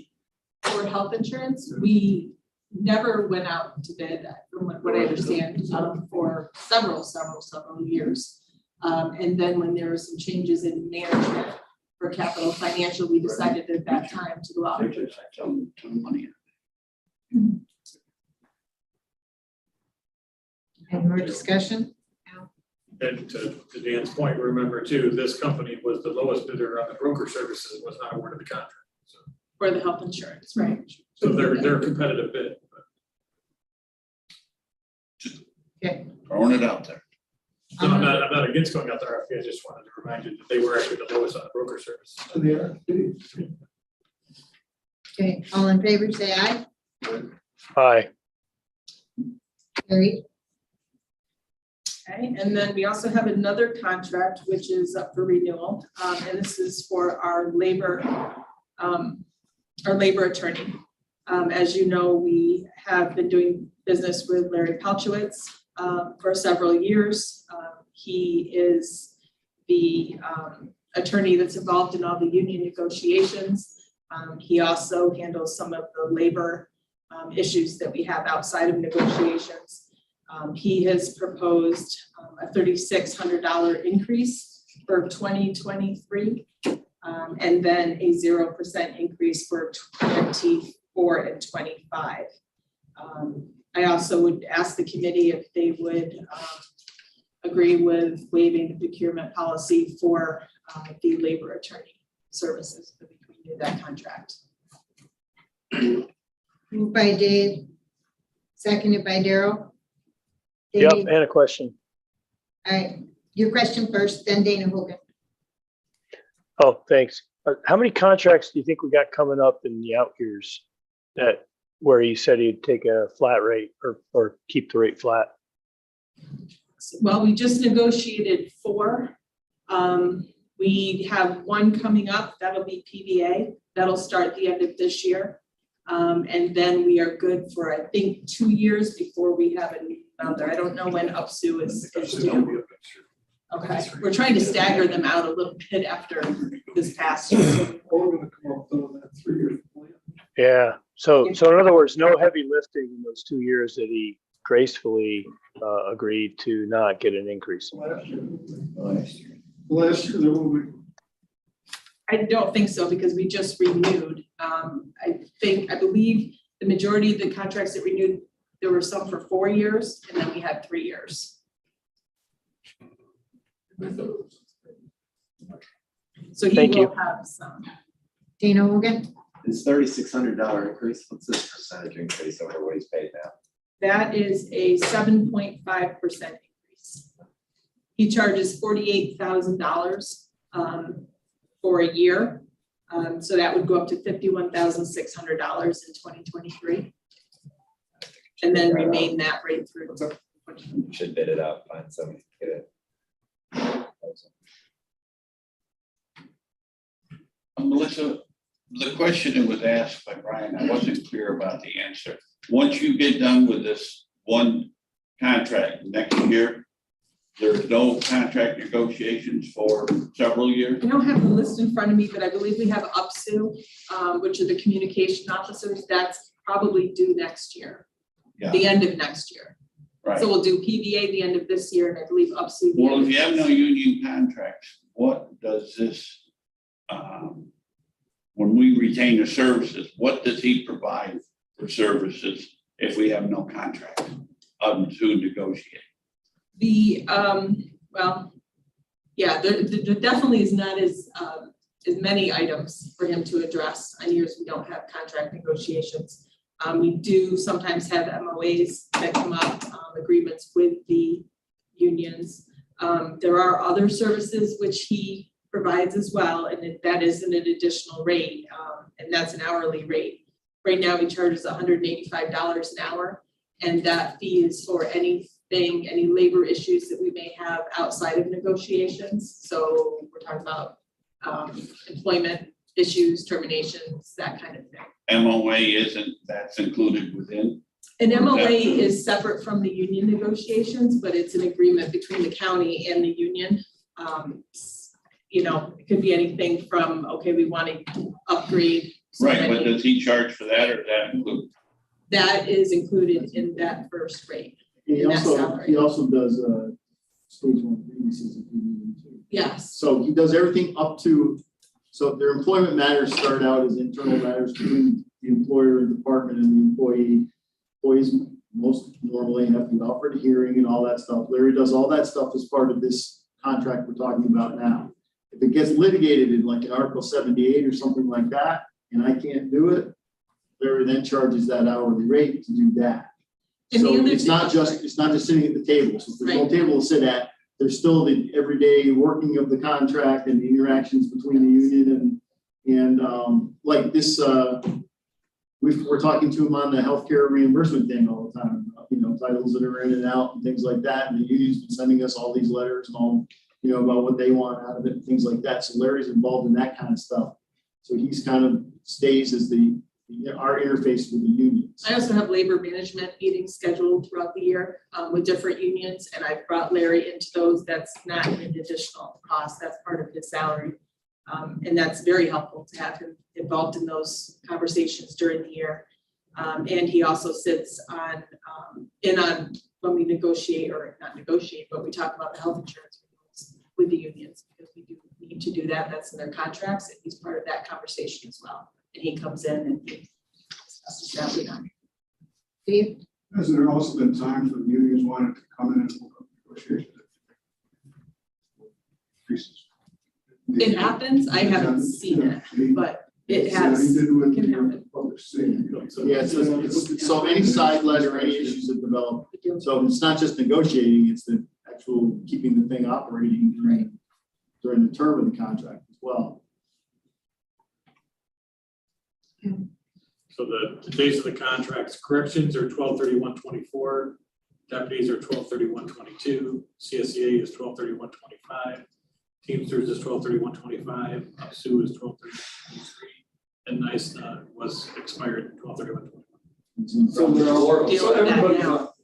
For health insurance, we never went out to bid, from what I understand, for several years. And then when there were some changes in management for Capital Financial, we decided at that time to go out. There's a ton of money. Any more discussion? And to Dan's point, remember too, this company was the lowest bidder on the broker services, and was not awarded the contract. So, for the health insurance, right? so they're a competitive bid. Okay. Throwing it out there. So I'm not against going out there. I just wanted to remind you that they were actually the lowest on the broker service. Okay, all in favor, say aye. Aye. Carried. Okay, and then we also have another contract which is up for renewal, and this is for our labor attorney. As you know, we have been doing business with Larry Palchowitz for several years. He is the attorney that's involved in all the union negotiations. He also handles some of the labor issues that we have outside of negotiations. He has proposed a $3,600 increase for 2023. And then a 0% increase for 24 and 25. I also would ask the committee if they would agree with waiving the procurement policy for the labor attorney services that we do that contract. Moved by Dave, seconded by Daryl. Yep, Dana- and a question. All right, your question first, then Dana Hogan. Oh, thanks. How many contracts do you think we got coming up in the out years that where you said you'd take a flat rate or keep the rate flat? Well, we just negotiated 4. We have one coming up, that'll be PVA, that'll start the end of this year. And then we are good for, I think, 2 years before we have another. I don't know when UPSU is due. Okay, we're trying to stagger them out a little bit after this past year. Yeah. So in other words, no heavy lifting in those 2 years that he gracefully agreed to not get an increase. Last year, there will be. I don't think so because we just renewed. I believe the majority of the contracts that renewed, there were some for 4 years and then we had 3 years. So he Thank you. will have some. Dana Hogan. This $3,600 increase, what's this percentage increase over what he's paid now? That is a 7.5% increase. He charges $48,000 for a year. So that would go up to $51,600 in 2023. And then remain that rate through. Should bid it out, find somebody to get it. Melissa, the question that was asked by Brian, I wasn't clear about the answer. Once you get done with this one contract next year, there's no contract negotiations for several years? I don't have the list in front of me, but I believe we have UPSU, which are the communication officers. That's probably due next year, the end of next year. Right. So we'll do PVA the end of this year, and I believe UPSU. Well, if you have no union contracts, what does this, when we retain the services, what does he provide for services if we have no contract to negotiate? Well, yeah, there definitely is not as many items for him to address on years we don't have contract negotiations. We do sometimes have MOAs that come up, agreements with the unions. There are other services which he provides as well, and that is an additional rate, and that's an hourly rate. Right now, he charges $185 an hour, and that fee is for any labor issues that we may have outside of negotiations. So we're talking about employment issues, terminations, that kind of thing. MOA that's included within? An MOA is separate from the union negotiations, but it's an agreement between the county and the union. It could be anything from, okay, we want to upgrade. Right, but does he charge for that or does that include? That is included in that first rate. He also does stage 1 grievances if we need to. Yes. So he does everything up to, so their employment matters start out as internal matters between the employer and department and the employee. Employees most normally have to be offered a hearing and all that stuff. Larry does all that stuff as part of this contract we're talking about now. If it gets litigated in like an Article 78 or something like that, and I can't do it, Larry then charges that hourly rate to do that. So it's not just sitting at the table. So if there's no table to sit at, there's still the everyday working of the contract and the interactions between the union and like this, we're talking to him on the healthcare reimbursement thing all the time, titles that are in and out and things like that. And the union's been sending us all these letters and all, about what they want out of it and things like that. So Larry's involved in that kind of stuff. So he's kind of stays as our interface with the unions. I also have labor management meetings scheduled throughout the year with different unions, and I've brought Larry into those. That's not an additional cost. That's part of his salary. And that's very helpful to have him involved in those conversations during the year. And he also sits on when we negotiate, or not negotiate, but we talk about the health insurance with the unions, because we do need to do that, that's in their contracts, and he's part of that conversation as well. And he comes in and discusses that with them. Dave? Has there also been times when unions wanted to come in and negotiate? Increases? It happens, I haven't seen it, but it has, Yeah, he did with can happen. public safety. Yeah, so any side letter, any issues that develop, so it's not just negotiating, it's the actual keeping the thing operating during the term of the contract as well. So the dates of the contracts, corrections are 12/31/24, deputies are 12/31/22, CSEA is 12/31/25, Teamsters is 12/31/25, UPSU is 12/31/23, and NICE was expired 12/31/25. So they're all, Deal so with that everybody's now. not,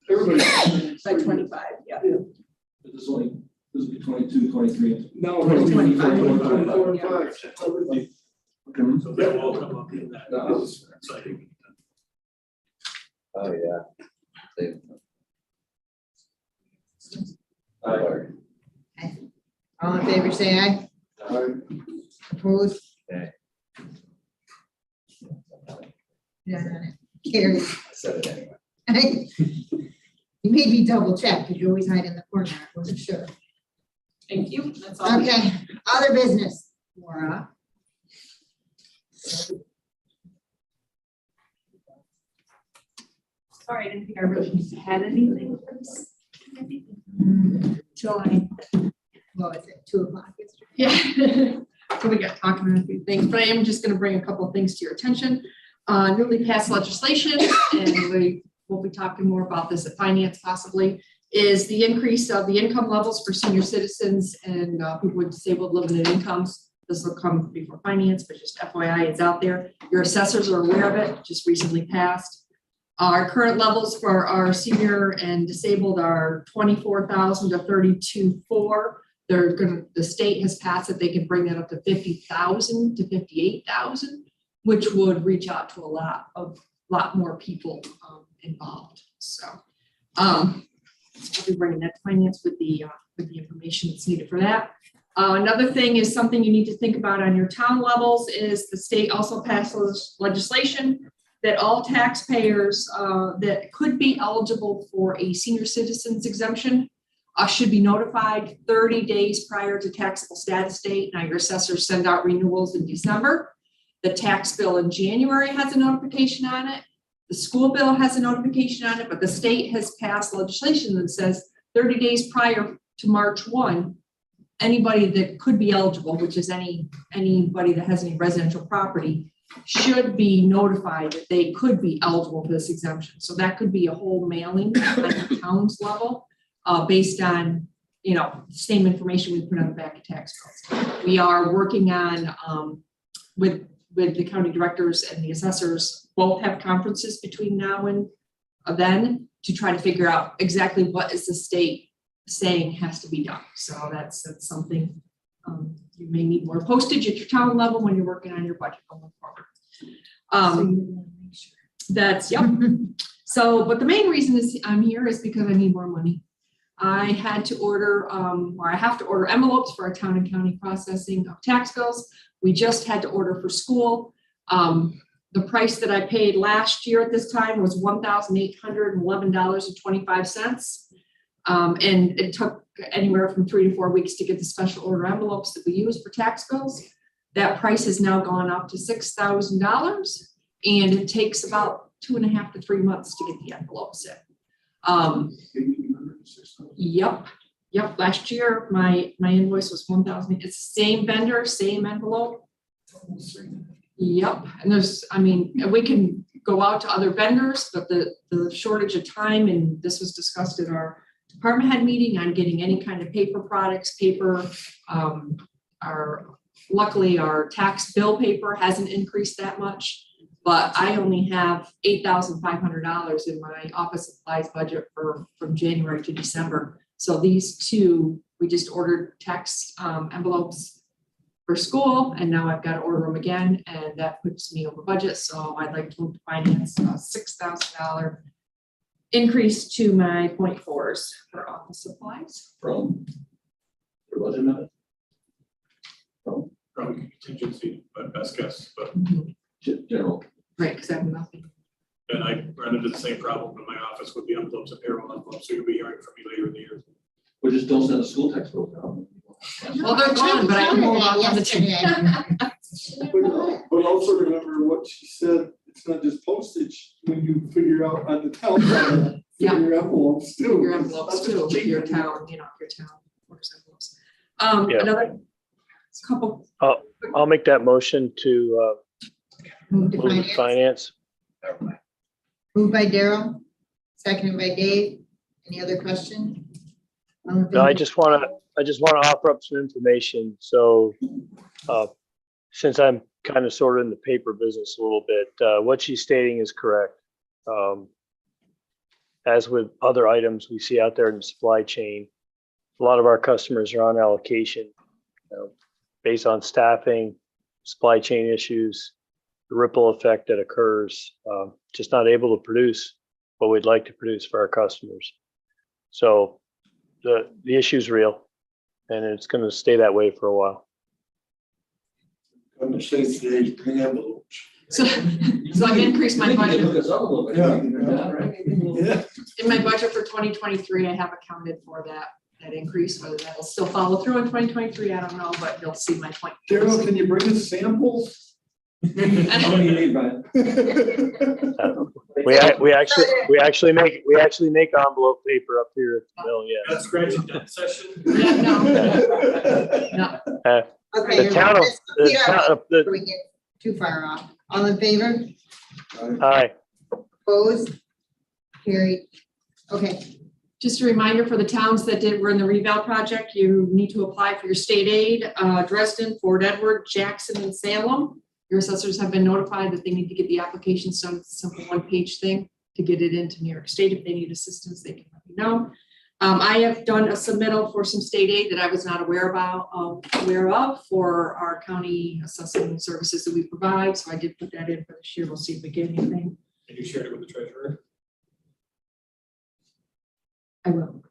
everybody's. By 25, yeah. This is only, this will be 22, 23. No, 25. 24 and 5. So that will all come up in that. That was exciting. Oh, yeah. All in favor, say aye. Opposed? Okay. Yeah, carried. I said it anyway. You made me double check, because you always hide in the corner, I wasn't sure. Thank you, that's all. Okay, other business, Maura. Sorry, I didn't think I really had anything for this. July. What was it, 2:00 yesterday? Yeah. So we got talking about a few things, but I am just gonna bring a couple of things to your attention. Newly passed legislation, and we will be talking more about this at finance possibly, is the increase of the income levels for senior citizens and people with disabled limited incomes. This will come before finance, but just FYI, it's out there. Your assessors are aware of it, just recently passed. Our current levels for our senior and disabled are 24,000 to 32,400. The state has passed that they can bring that up to 50,000 to 58,000, which would reach out to a lot more people involved. So I'll be bringing that to finance with the information that's needed for that. Another thing is something you need to think about on your town levels is the state also passes legislation that all taxpayers that could be eligible for a senior citizens exemption should be notified 30 days prior to taxable status date. Now your assessors send out renewals in December. The tax bill in January has a notification on it. The school bill has a notification on it, but the state has passed legislation that says 30 days prior to March 1, anybody that could be eligible, which is anybody that has any residential property, should be notified that they could be eligible for this exemption. So that could be a whole mailing at the town's level, based on, same information we put on the back of tax bills. We are working on, with the county directors and the assessors, both have conferences between now and then to try to figure out exactly what is the state saying has to be done. So that's something you may need more postage at your town level when you're working on your budget going forward. That's, yep. So, but the main reason is I'm here is because I need more money. I had to order, or I have to order envelopes for our town and county processing of tax bills. We just had to order for school. The price that I paid last year at this time was $1,811.25. And it took anywhere from 3 to 4 weeks to get the special order envelopes that we use for tax bills. That price has now gone up to $6,000, and it takes about 2.5 to 3 months to get the envelopes in. Yep. Last year, my invoice was 1,000. It's the same vendor, same envelope. Yep. And we can go out to other vendors, but the shortage of time, and this was discussed at our department head meeting on getting any kind of paper products, luckily our tax bill paper hasn't increased that much, but I only have $8,500 in my office supplies budget from January to December. So these two, we just ordered tax envelopes for school, and now I've got to order them again, and that puts me over budget. So I'd like to move to finance a $6,000 increase to my 0.4s for office supplies. From your budget amendment? contingency, but best guess, but, General. Right, because I have nothing. and I run into the same problem in my office with the envelopes and payroll envelopes, so you'll be hearing from me later in the year. We just don't send a school textbook out. Well, they're gone, but I can hold on to But also remember what she said, it's not just postage, when you figure out on the town, side, Yeah. your envelopes too. Your envelopes too, your town, your town works envelopes. Yeah. Another couple. I'll make that motion to Move to move to finance. finance. Moved by Daryl, seconded by Dave. Any other question? All in No, I favor? just want to offer up some information. So since I'm kind of sort of in the paper business a little bit, what she's stating is correct. As with other items we see out there in the supply chain, a lot of our customers are on allocation, based on staffing, supply chain issues, the ripple effect that occurs, just not able to produce what we'd like to produce for our customers. So the issue's real, and it's going to stay that way for a while. I'm gonna say today, bring envelopes. So I've increased my budget. Look us up a little bit. Yeah. In my budget for 2023, I have accounted for that increase, whether that'll still follow through in 2023, I don't know, but you'll see my point. Daryl, can you bring us samples? How many you need, Brian? We actually make envelope paper up here at the mill. Yeah. Got scratch and dent session? No. Okay, The town of the before we get too far off. All in favor? aye. Opposed? Carried. Okay, Just a reminder for the towns that were in the reval project, you need to apply for your state aid, Dresden, Fort Edward, Jackson, and Salem. Your assessors have been notified that they need to get the applications done. It's a simple one-page thing to get it into New York State. If they need assistance, they can let me know. I have done a submittal for some state aid that I was not aware of for our county assessing services that we provide. So I did put that in for this year. We'll see if we get anything. And you shared it with the treasurer? I will.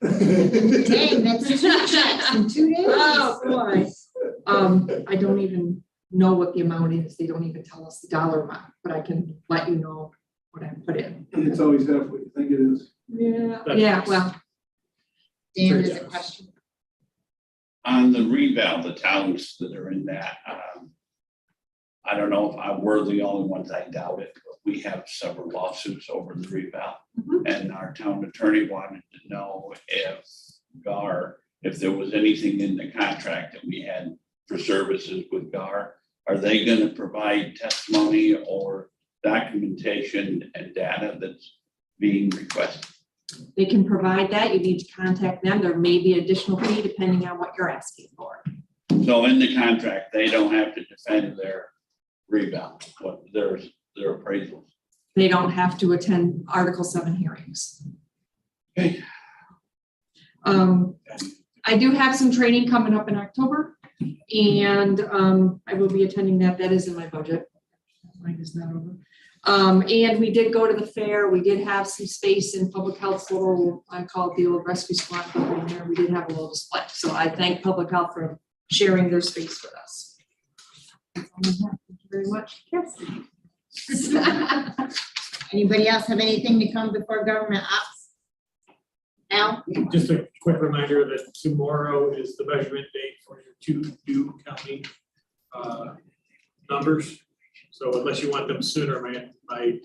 dang, that's 2 checks in 2 days. Oh, boy. I don't even know what the amount is. They don't even tell us the dollar amount, but I can let you know what I put in. It's always half what you think it is. Yeah, well. Dan has a question. On the reval, the towns that are in that, I don't know if we're the only ones, I doubt it, but we have several lawsuits over the reval. And our town attorney wanted to know if there was anything in the contract that we had for services with GAR. Are they going to provide testimony or documentation and data that's being requested? They can provide that. You need to contact them. There may be additional fee depending on what you're asking for. So in the contract, they don't have to defend their reval, their appraisals. They don't have to attend Article 7 hearings. Okay. I do have some training coming up in October, and I will be attending that. That is in my budget. Mine is not over. And we did go to the fair. We did have some space in public health's little, I call it the old rescue squad building there. We did have a little display. So I thank public health for sharing their space with us. Thank you very much. Yes. Anybody else have anything to come before government ops? Al? Just a quick reminder that tomorrow is the measurement date for your 2 new county numbers. So unless you want them sooner, I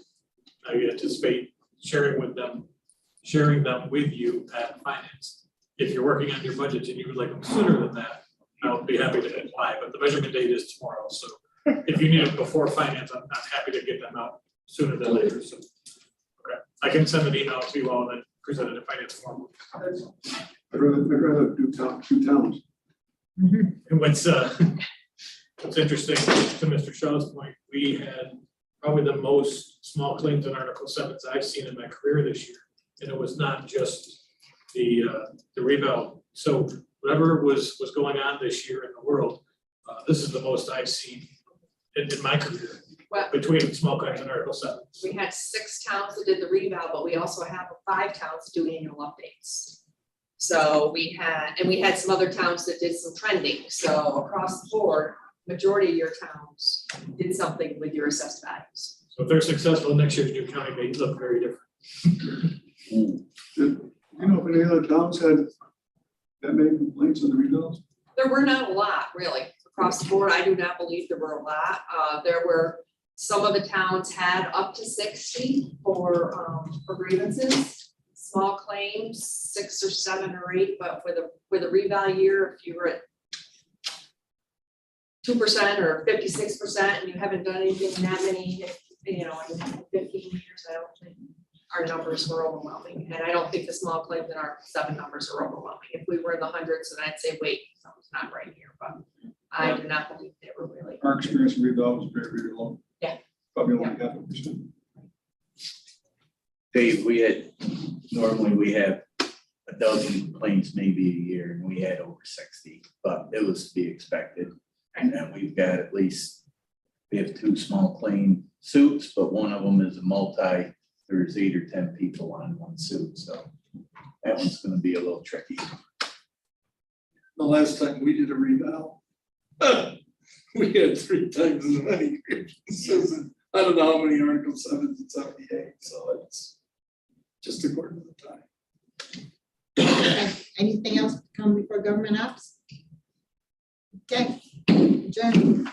anticipate sharing them with you at finance. If you're working on your budget and you would like them sooner than that, I'll be happy to apply, but the measurement date is tomorrow. So if you need it before finance, I'm happy to get them out sooner than later. So okay. I can send an email to you all and then present it at finance tomorrow. I'd rather do two towns. And what's interesting, to Mr. Shaw's point, we had probably the most small claims in Article 7s I've seen in my career this year. And it was not just the reval. So whatever was going on this year in the world, this is the most I've seen in my career between small claims and Article 7. We had 6 towns that did the reval, but we also have 5 towns that do annual updates. So we had some other towns that did some trending. So across the board, majority of your towns did something with your assessed values. So if they're successful, next year's new county may look very different. You know, if any other towns had that many complaints on the rebuilds? There were not a lot, really, across the board. I do not believe there were a lot. There were, some of the towns had up to 60 for grievances. Small claims, 6 or 7 or 8, but with a reval year, if you were at 2% or 56% and you haven't done anything in that many, in 15 years, I don't think our numbers were overwhelming. And I don't think the small claims in our 7 numbers are overwhelming. If we were in the hundreds, then I'd say, wait, something's not right here, but I do not believe they were really. Our experience in rebuild was very, very low. Yeah. Probably only half a percent. Dave, normally we have a dozen complaints maybe a year, and we had over 60, but it was to be expected. And then we've got we have 2 small claim suits, but one of them is a there's 8 or 10 people on one suit, so that one's gonna be a little tricky. The last time we did a reval, we had 3 times as many. I don't know how many Article 7s and 78, so it's just according to the time. Okay. Anything else to come before government ops? Okay, adjourn.